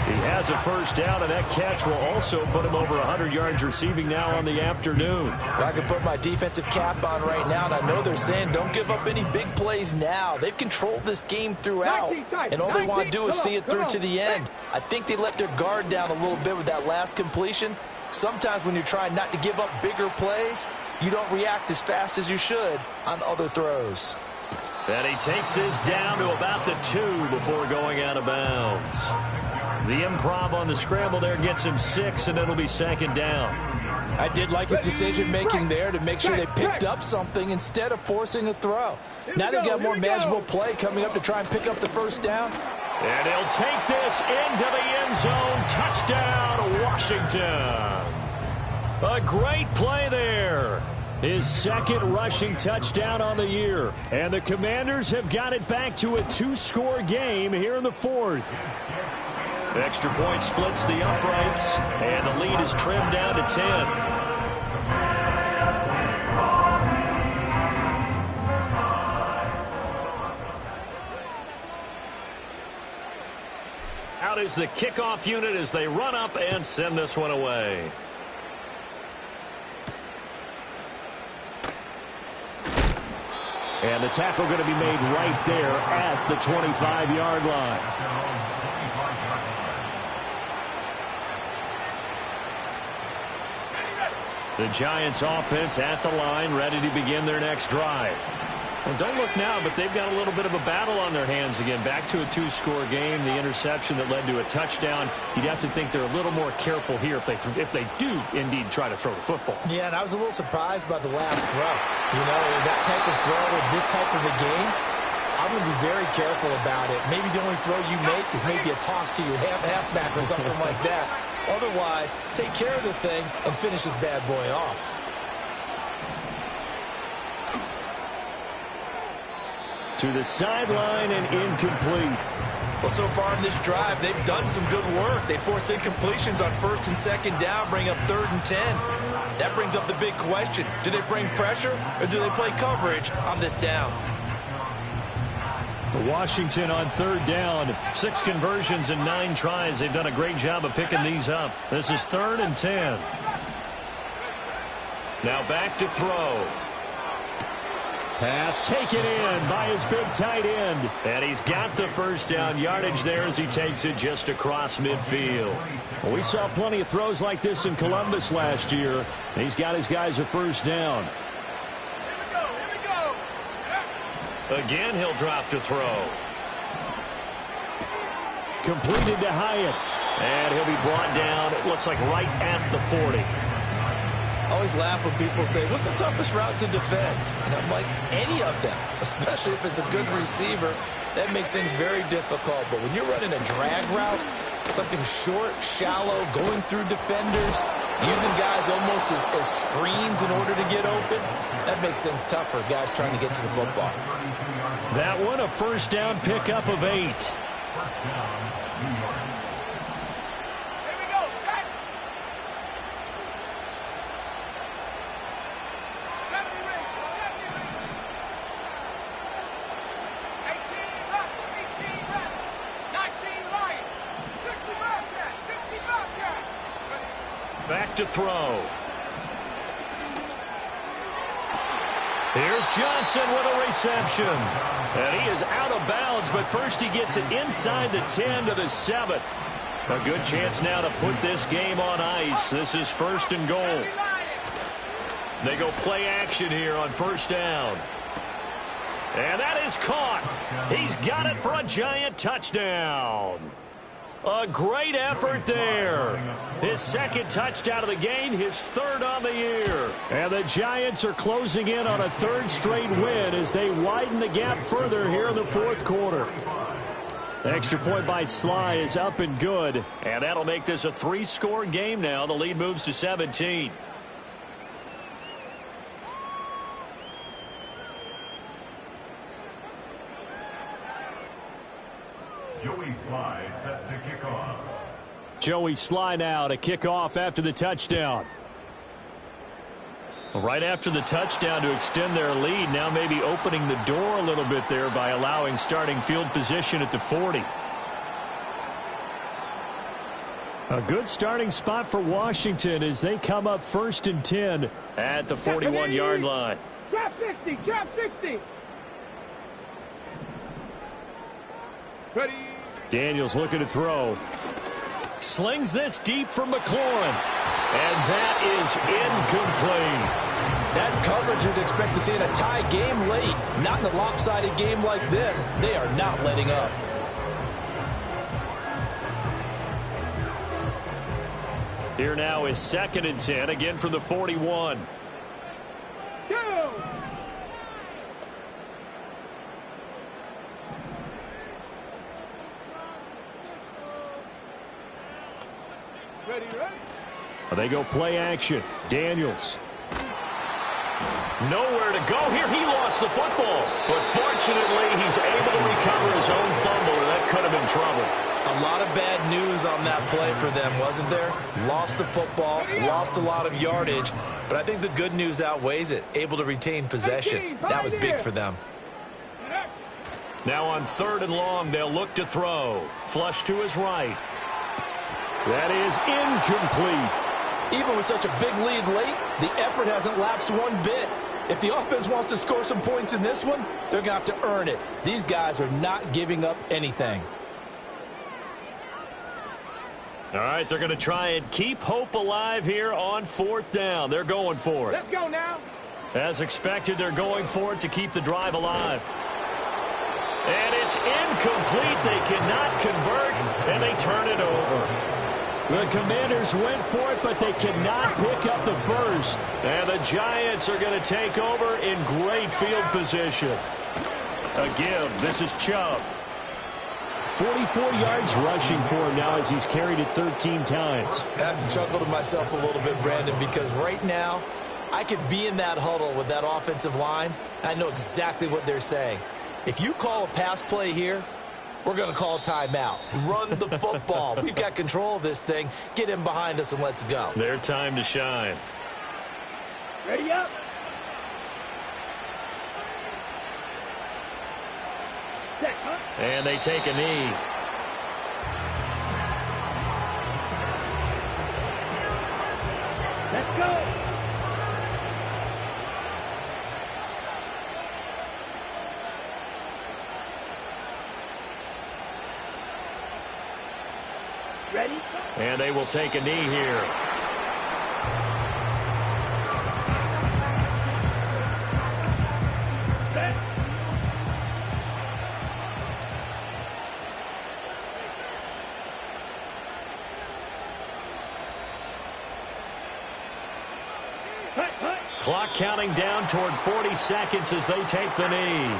B: He has a first down, and that catch will also put him over 100 yards receiving now on the afternoon.
C: Well, I can put my defensive cap on right now, and I know they're saying don't give up any big plays now. They've controlled this game throughout, and all they want to do is see it through to the end. I think they let their guard down a little bit with that last completion. Sometimes when you're trying not to give up bigger plays, you don't react as fast as you should on other throws.
B: And he takes this down to about the 2 before going out of bounds. The improv on the scramble there gets him 6, and it'll be 2nd down.
C: I did like his decision-making there to make sure they picked up something instead of forcing a throw. Now they got more manageable play coming up to try and pick up the first down.
B: And he'll take this into the end zone. Touchdown, Washington. A great play there. His 2nd rushing touchdown on the year. And the Commanders have got it back to a 2-score game here in the 4th. Extra point splits the uprights, and the lead is trimmed down to 10. Out is the kickoff unit as they run up and send this one away. And the tackle going to be made right there at the 25-yard line. The Giants offense at the line, ready to begin their next drive. Well, don't look now, but they've got a little bit of a battle on their hands again. Back to a two-score game. The interception that led to a touchdown. You'd have to think they're a little more careful here if they do indeed try to throw the football.
C: Yeah, and I was a little surprised by the last throw. You know, that type of throw in this type of a game, I'm going to be very careful about it. Maybe the only throw you make is maybe a toss to your halfback or something like that. Otherwise, take care of the thing and finish this bad boy off.
B: To the sideline and incomplete.
C: Well, so far in this drive, they've done some good work. They force incompletions on 1st and 2nd down, bring up 3rd and 10. That brings up the big question. Do they bring pressure or do they play coverage on this down?
B: Washington on 3rd down. 6 conversions and 9 tries. They've done a great job of picking these up. This is 3rd and 10. Now back to throw. Pass taken in by his big tight end. And he's got the first down yardage there as he takes it just across midfield. Well, we saw plenty of throws like this in Columbus last year. He's got his guys a first down. Again, he'll drop to throw. Completed to Hyatt. And he'll be brought down, it looks like right at the 40.
C: I always laugh when people say, what's the toughest route to defend? And I'm like, any of them, especially if it's a good receiver. That makes things very difficult. But when you're running a drag route, something short, shallow, going through defenders, using guys almost as screens in order to get open, that makes things tough for guys trying to get to the football.
B: That one, a first down pickup of 8. Back to throw. Here's Johnson with a reception. And he is out of bounds, but first he gets it inside the 10 to the 7. A good chance now to put this game on ice. This is 1st and goal. They go play action here on 1st down. And that is caught. He's got it for a Giant touchdown. A great effort there. His 2nd touchdown of the game, his 3rd on the year. And the Giants are closing in on a 3rd straight win as they widen the gap further here in the 4th quarter. The extra point by Sly is up and good. And that'll make this a 3-score game now. The lead moves to 17.
E: Joey Sly set to kick off.
B: Joey Sly now to kick off after the touchdown. Right after the touchdown to extend their lead, now maybe opening the door a little bit there by allowing starting field position at the 40. A good starting spot for Washington as they come up 1st and 10 at the 41-yard line.
D: Trap 60, trap 60. Ready.
B: Daniels looking to throw. Slings this deep for McLaurin. And that is incomplete.
C: That's coverage you'd expect to see in a tie game late. Not in a lopsided game like this. They are not letting up.
B: Here now is 2nd and 10, again from the 41.
D: Go. Ready, ready.
B: They go play action. Daniels. Nowhere to go here. He lost the football. But fortunately, he's able to recover his own fumble, or that could have been trouble.
C: A lot of bad news on that play for them, wasn't there? Lost the football, lost a lot of yardage, but I think the good news outweighs it. Able to retain possession. That was big for them.
B: Now on 3rd and long, they'll look to throw. Flush to his right. That is incomplete.
F: Even with such a big lead late, the effort hasn't lapsed one bit.
C: If the offense wants to score some points in this one, they're going to have to earn it. These guys are not giving up anything.
B: All right, they're going to try and keep hope alive here on 4th down. They're going for it.
D: Let's go now.
B: As expected, they're going for it to keep the drive alive. And it's incomplete. They cannot convert, and they turn it over. The Commanders went for it, but they cannot pick up the first. And the Giants are going to take over in great field position. A give. This is Chubb. 44 yards rushing for him now as he's carried it 13 times.
C: I have to chuckle to myself a little bit, Brandon, because right now I could be in that huddle with that offensive line. I know exactly what they're saying. If you call a pass play here, we're going to call a timeout. Run the football. We've got control of this thing. Get in behind us and let's go.
B: Their time to shine.
D: Ready up. Set, huh?
B: And they take a knee.
D: Let's go. Ready?
B: And they will take a knee here.
D: Set. Hut, hut.
B: Clock counting down toward 40 seconds as they take the knee.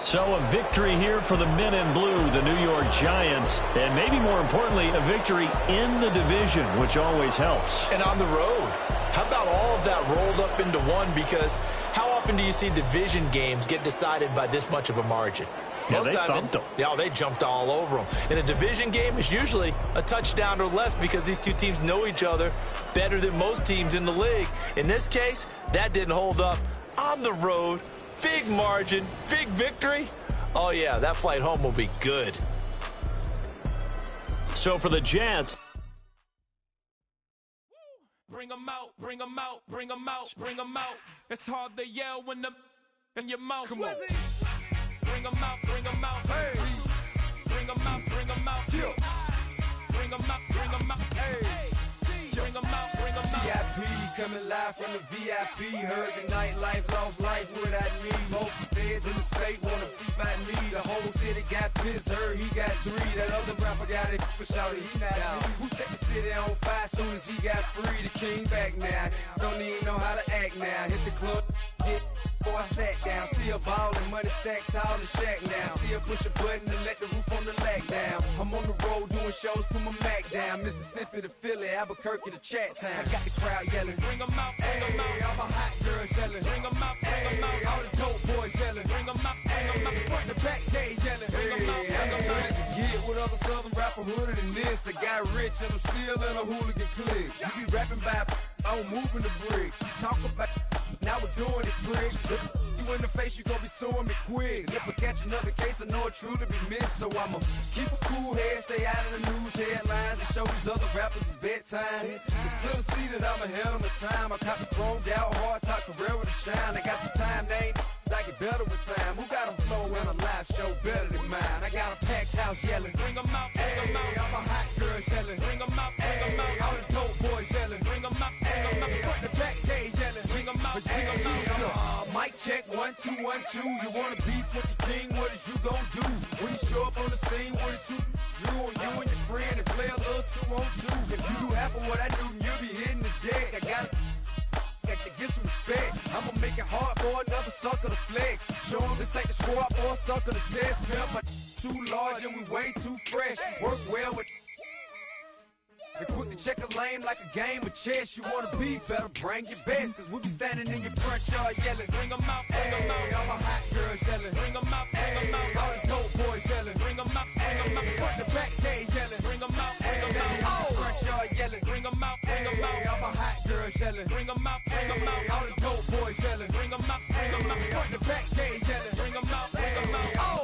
B: So a victory here for the men in blue, the New York Giants, and maybe more importantly, a victory in the division, which always helps.
C: And on the road. How about all of that rolled up into one? Because how often do you see division games get decided by this much of a margin?
B: Yeah, they thumped them.
C: Yeah, they jumped all over them. In a division game, it's usually a touchdown or less because these two teams know each other better than most teams in the league. In this case, that didn't hold up. On the road, big margin, big victory. Oh, yeah, that flight home will be good.
B: So for the Jets,
F: bring them out, bring them out, bring them out, bring them out. It's hard to yell when the in your mouth.
D: Come on.
F: Bring them out, bring them out. Hey. Bring them out, bring them out.
D: Chill.
F: Bring them out, bring them out. Hey. Bring them out, bring them out.
G: VIP coming live from the VIP. Heard the nightlife, lost life without me. Most feds in the state wanna see by me. The whole city got pissed, heard he got 3. That other rapper got it, but shouted he not out. Who set the city on fire soon as he got free? The king back now. Don't even know how to act now. Hit the club, get before I sat down. Still ballin', money stacked tall and shack now. Still push a button and let the roof on the lag down. I'm on the road doing shows, put my Mac down. Mississippi to Philly, Albuquerque to Chat Town. I got the crowd yelling.
F: Bring them out, bring them out.
G: All my hot girls yelling.
F: Bring them out, bring them out.
G: All the dope boys yelling.
F: Bring them out, bring them out.
G: Front to back, they yelling.
F: Bring 'em out, bring 'em out.
G: Get with other southern rapper hooded than this. I got rich and I'm still in a hooligan clique. You be rapping by, I'm moving the brick. Talk about, now we're doing it quick. You in the face, you gon' be suing me quick. If I catch another case, I know it truly be missed. So I'ma keep a cool head, stay out of the news headlines, and show these other rappers it's bedtime. It's clear to see that I'm ahead of my time. I cop the chromed out, hard top career with a shine. I got some time, they ain't I get better with time. Who got a flow and a live show better than mine? I got a packed house yelling.
F: Bring them out, bring them out.
G: All my hot girls yelling.
F: Bring them out, bring them out.
G: All the dope boys yelling.
F: Bring them out, bring them out.
G: Front to back, they yelling.
F: Bring them out, bring them out.
G: Mic check, 1, 2, 1, 2. You wanna beef with the king? What is you gon' do? When you show up on the scene, what is you drew on you and your friend and play a little 2-on-2? If you do half of what I do, you'll be hitting the deck. I got to get some respect. I'ma make it hard for another sucker to flex. Show 'em this ain't the squad for a sucker to test. Pimp, my too large and we way too fresh. Work well with They quick to check a lane like a game of chess. You wanna be better, bring your best. Cause we be standing in your front yard yelling.
F: Bring 'em out, bring 'em out.
G: All the hot girls yelling.
F: Bring 'em out, bring 'em out.
G: All the dope boys yelling.
F: Bring 'em out, bring 'em out.
G: Front the back gate yelling.
F: Bring 'em out, bring 'em out.
G: All the front yard yelling.
F: Bring 'em out, bring 'em out.
G: All the hot girls yelling.
F: Bring 'em out, bring 'em out.
G: All the dope boys yelling.
F: Bring 'em out, bring 'em out.
G: Front the back gate yelling.
F: Bring 'em out, bring 'em out.
G: Oh!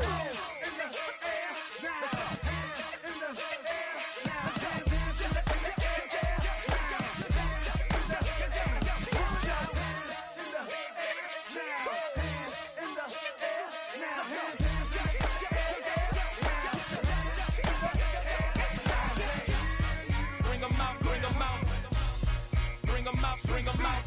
F: Bring 'em out, bring 'em out. Bring 'em out, bring 'em out.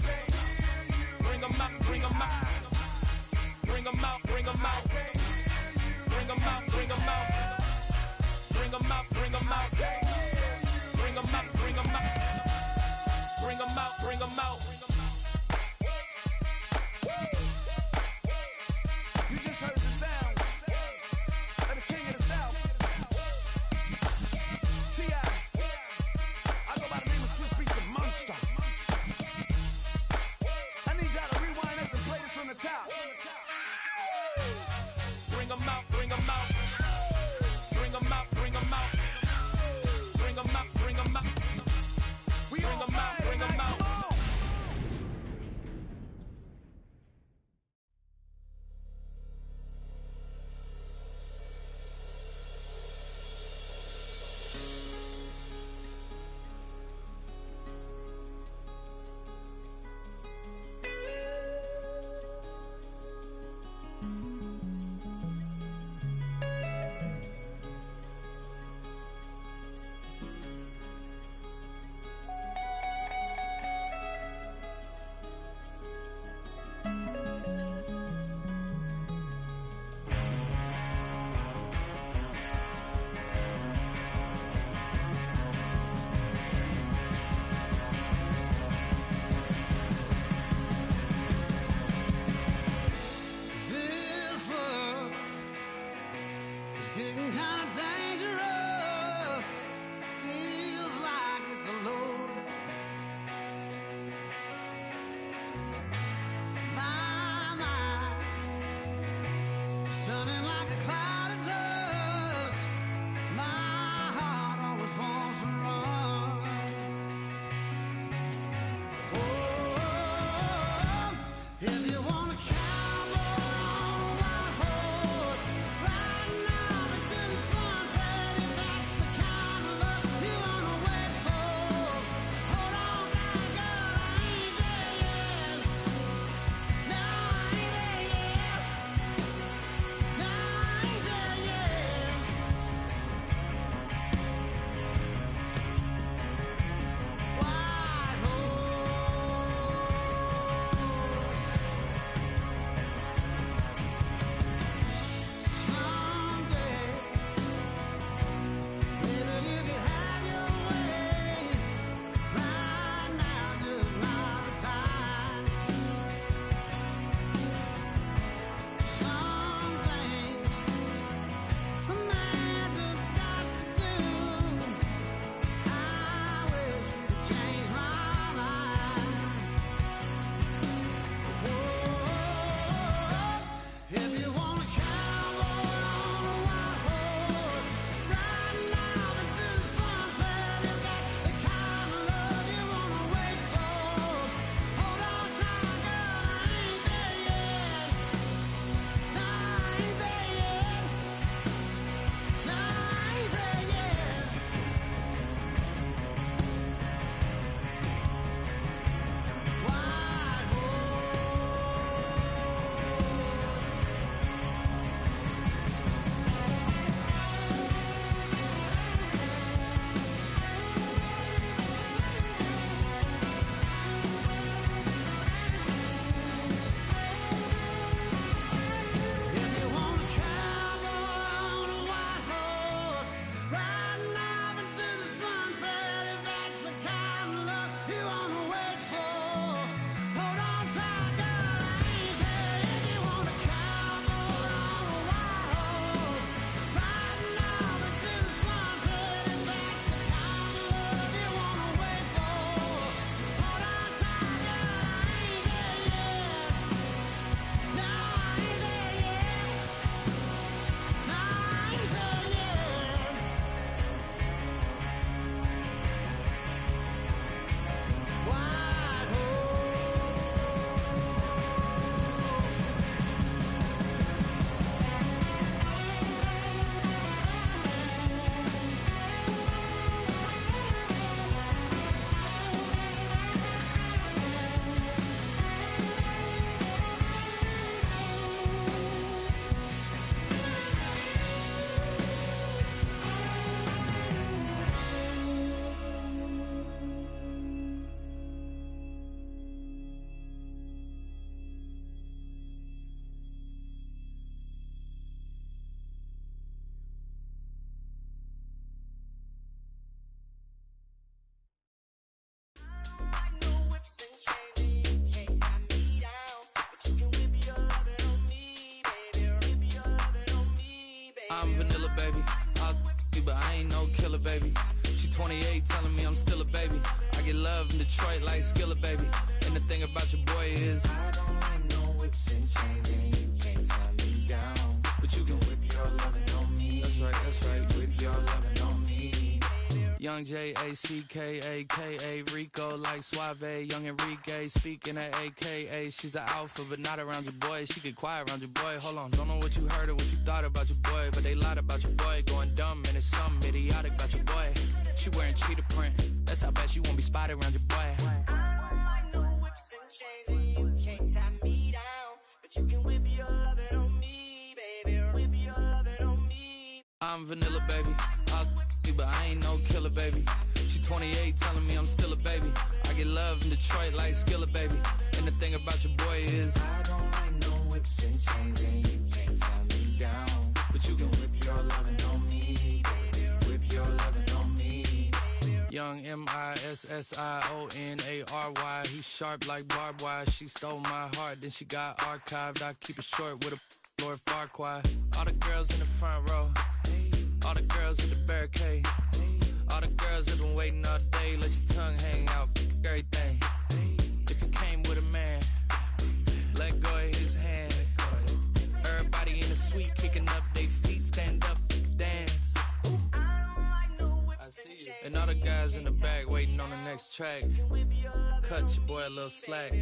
H: I'm vanilla, baby. I'll you, but I ain't no killer, baby. She 28, telling me I'm still a baby. I get love in Detroit like Skilla, baby. And the thing about your boy is I don't like no whips and chains, and you can't tie me down. But you can whip your lovin' on me. That's right, whip your lovin' on me. Young J-A-C-K-A-K-A, Rico like Suave, young Enrique, speaking at AKA. She's an alpha, but not around your boy. She get quiet around your boy. Hold on, don't know what you heard or what you thought about your boy, but they lied about your boy. Going dumb, and it's something idiotic about your boy. She wearing cheetah print, that's how bad she won't be spotted around your boy. I don't like no whips and chains, and you can't tie me down. But you can whip your lovin' on me, baby. Whip your lovin' on me. I'm vanilla, baby. I'll you, but I ain't no killer, baby. She 28, telling me I'm still a baby. I get love in Detroit like Skilla, baby. And the thing about your boy is I don't like no whips and chains, and you can't tie me down. But you can whip your lovin' on me, baby. Whip your lovin' on me. Young M-I-S-S-I-O-N-A-R-Y. He's sharp like barbed wire. She stole my heart, then she got archived. I keep it short with a Lord Farquaad. All the girls in the front row, all the girls in the barricade, all the girls have been waiting all day. Let your tongue hang out, everything. If you came with a man, let go of his hand. Everybody in the suite kicking up their feet, stand up, dance. I see you. And all the guys in the back waiting on the next track. Cut your boy a little slack.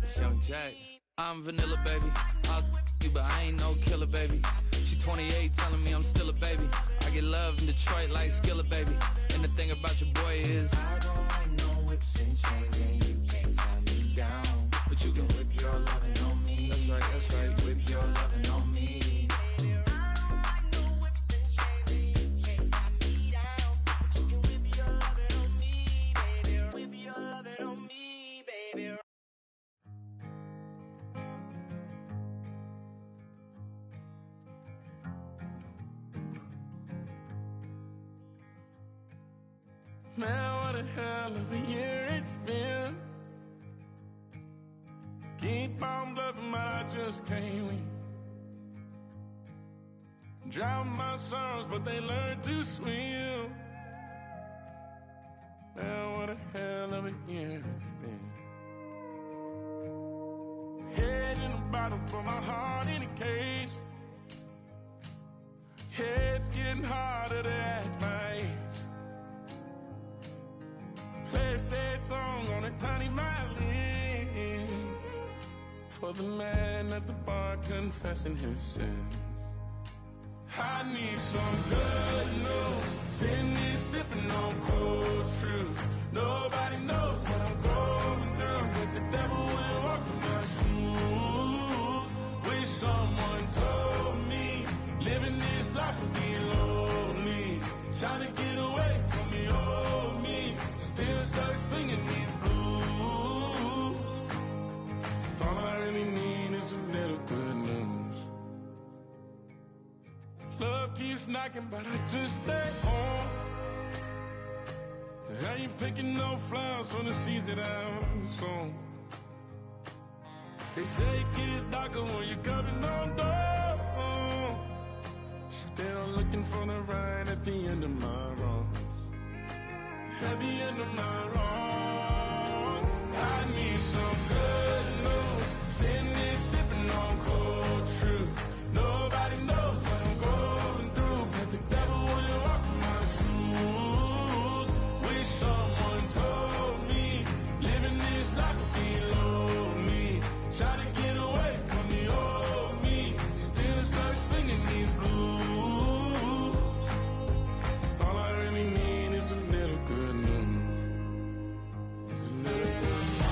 H: It's Young Jack. I'm vanilla, baby. I'll you, but I ain't no killer, baby. She 28, telling me I'm still a baby. I get love in Detroit like Skilla, baby. And the thing about your boy is I don't like no whips and chains, and you can't tie me down. But you can whip your lovin' on me. That's right, whip your lovin' on me.
F: Man, what a hell of a year it's been. Keep on bluffing, but I just can't win. Drown my sorrows, but they learn to swim. Man, what a hell of a year it's been. Head in a bottle, put my heart in a case. Head's getting harder to act my age. Play a sad song on a tiny violin for the man at the bar confessing his sins. I need some good news. Sitting here sipping on cold truth. Nobody knows what I'm going through, but the devil will walk in my shoes. Wish someone told me living this life would be lonely. Trying to get away from the old me. Still stuck singing these blues. All I really need is a little good news. Love keeps knocking, but I just stay home. I ain't picking no flowers from the seeds that I've sown. They say it gets darker when you're coming on door. Still looking for the right at the end of my wrongs. At the end of my wrongs, I need some good news. Sitting here sipping on cold truth. Nobody knows what I'm going through, but the devil wouldn't walk in my shoes. Wish someone told me living this life would be lonely. Try to get away from the old me. Still stuck singing these blues. All I really need is a little good news. It's a little good news.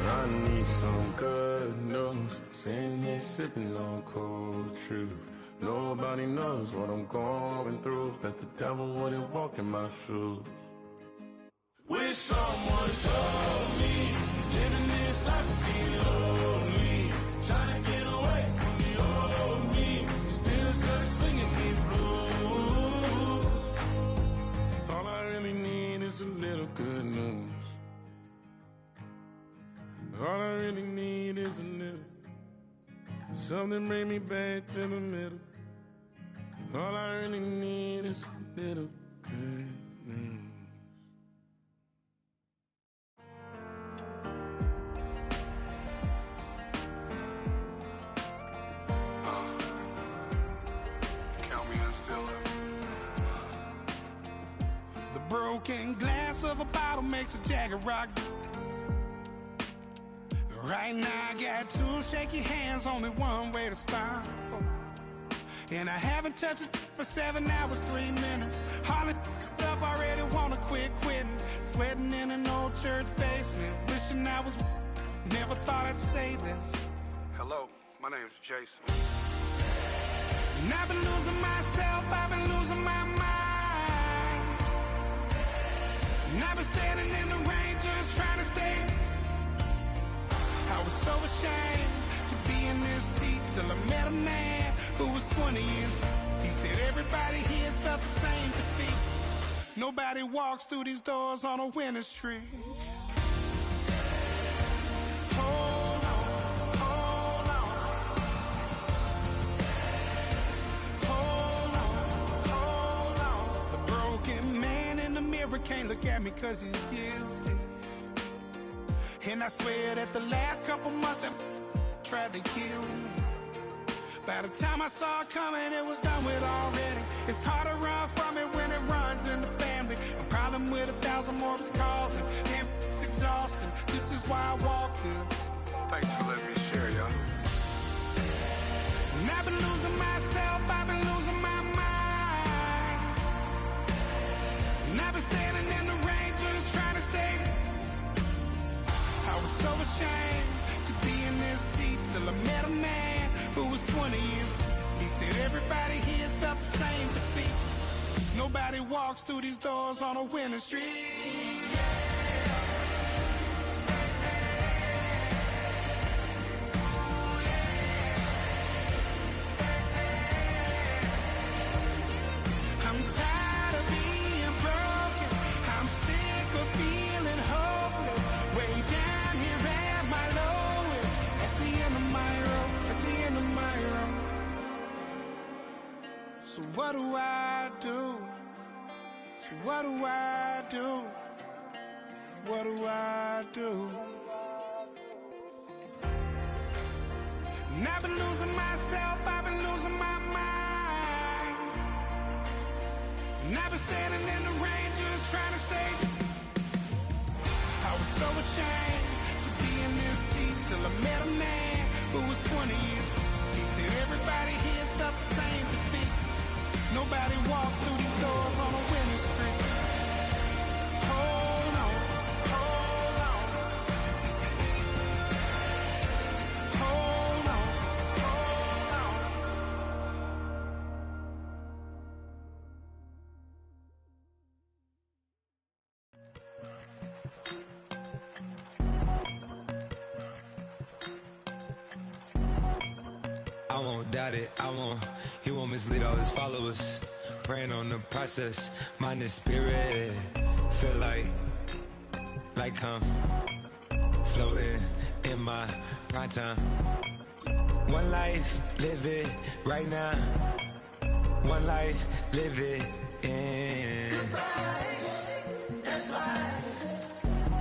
F: I need some good news. Sitting here sipping on cold truth. Nobody knows what I'm going through, but the devil wouldn't walk in my shoes. Wish someone told me Living this life would be lonely. Trying to get away from the old me. Still stuck singing these blues. All I really need is a little good news. All I really need is a little. Something bring me back to the middle. All I really need is a little good news.
I: Count me in still up.
J: The broken glass of a bottle makes a jagged rock. Right now I got two shaky hands, only one way to stop. And I haven't touched it for 7 hours, 3 minutes. Hardly up, already wanna quit quitting. Sweating in an old church basement, wishing I was. Never thought I'd say this.
I: Hello, my name's Jason.
J: And I've been losing myself, I've been losing my mind. And I've been standing in the rain just trying to stay. I was so ashamed to be in this seat till I met a man who was 20 years. He said everybody here has felt the same defeat. Nobody walks through these doors on a winning streak. Hold on, hold on. Hold on, hold on. The broken man in the mirror can't look at me 'cause he's guilty. And I swear that the last couple months that tried to kill me. By the time I saw it coming, it was done with already. It's hard to run from it when it runs in the family. A problem with 1,000 more it's causing. Damn, it's exhausting. This is why I walked in.
I: Thanks for letting me share, y'all.
J: And I've been losing myself, I've been losing my mind. And I've been standing in the rain just trying to stay. I was so ashamed to be in this seat till I met a man who was 20 years. He said everybody here has felt the same defeat. Nobody walks through these doors on a winning streak. I'm tired of being broken. I'm sick of feeling hopeless. Way down here at my lowest. At the end of my road. At the end of my road. So what do I do? So what do I do? What do I do? And I've been losing myself, I've been losing my mind. And I've been standing in the rain just trying to stay. I was so ashamed to be in this seat till I met a man who was 20 years. He said everybody here's felt the same defeat. Nobody walks through these doors on a winning streak. Hold on, hold on. Hold on, hold on.
K: I won't doubt it, he won't mislead all his followers. Praying on the process, mind and spirit. Feel like I'm floating in my prime time. One life, live it right now. One life, live it in.
A: Goodbyes, that's life.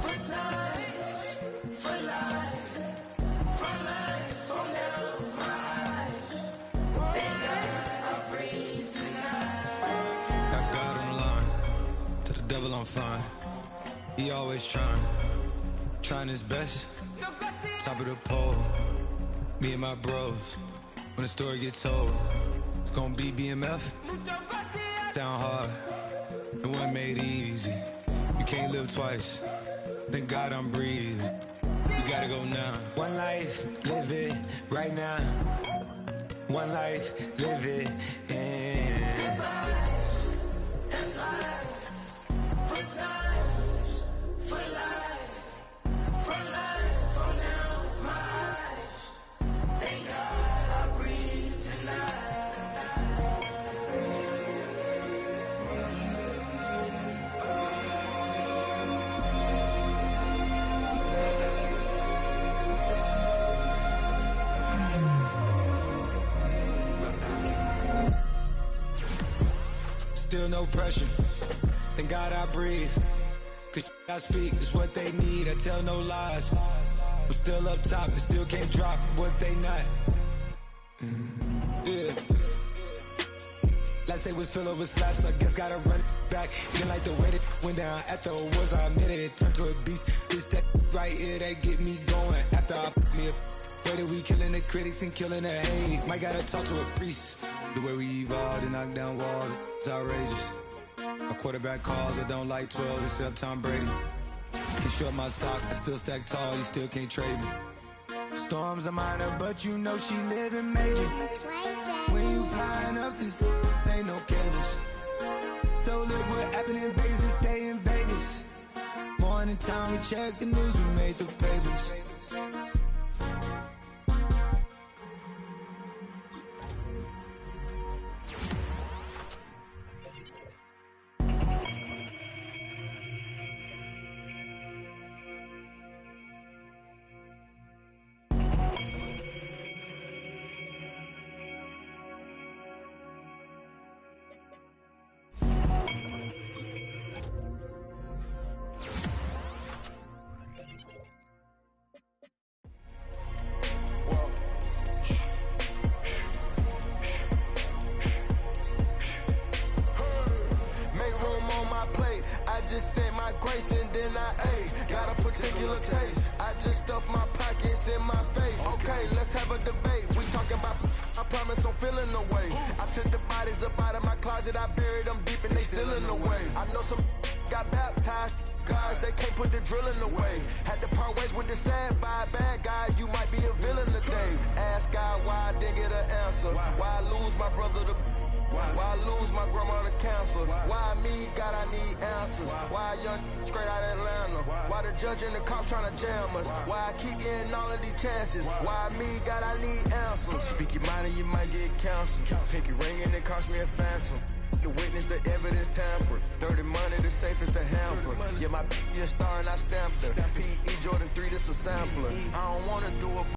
A: For times, for life. For life, from down my eyes. Thank God I'm free tonight.
K: Got God on the line, to the devil I'm fine. He always trying his best. Top of the pole, me and my bros. When the story gets told, it's gonna be BMF. Down hard, it wasn't made easy. You can't live twice. Thank God I'm breathing. We gotta go now. One life, live it right now. One life, live it in.
A: Goodbyes, that's life. For times, for life. For life.
K: still no pressure. Thank God I breathe. Cause I speak is what they need. I tell no lies. But still up top and still can't drop what they not. Yeah. Last day was filled with slaps, I guess gotta run it back. Didn't like the way that went down after awards, I admit it, it turned to a beast. This that right here that get me going. After I put me a way that we killing the critics and killing the hate. Might gotta talk to a priest. The way we evolved and knock down walls, it's outrageous. My quarterback calls, I don't like 12 except Tom Brady. Can short my stock, I still stack tall, you still can't trade me. Storms are minor, but you know she living major. When you flying up this, ain't no cables. Don't live what happened in Vegas and stay in Vegas. Morning time, we check the news, we made the papers.
A: Just said my grace and then I ate. Got a particular taste. I just stuffed my pockets in my face. Okay, let's have a debate. We talking about, I promise I'm feeling the way. I took the bodies up out of my closet. I buried them deep and they still in the way. I know some got baptized. Guys, they can't put the drilling away. Had to part ways with the sad vibe. Bad guy, you might be a villain today. Ask God why I didn't get an answer. Why I lose my brother to... Why I lose my grandma to cancer? Why me? God, I need answers. Why a young straight out of Atlanta? Why the judge and the cops trying to jam us? Why I keep getting all of these chances? Why me? God, I need answers. Speak your mind and you might get counseled. Pinky ring and it cost me a phantom. The witness, the evidence tampered. Dirty money, the safest to hamper. Yeah, my just star and I stamped her. P.E. Jordan 3, this a sampler. I don't wanna do a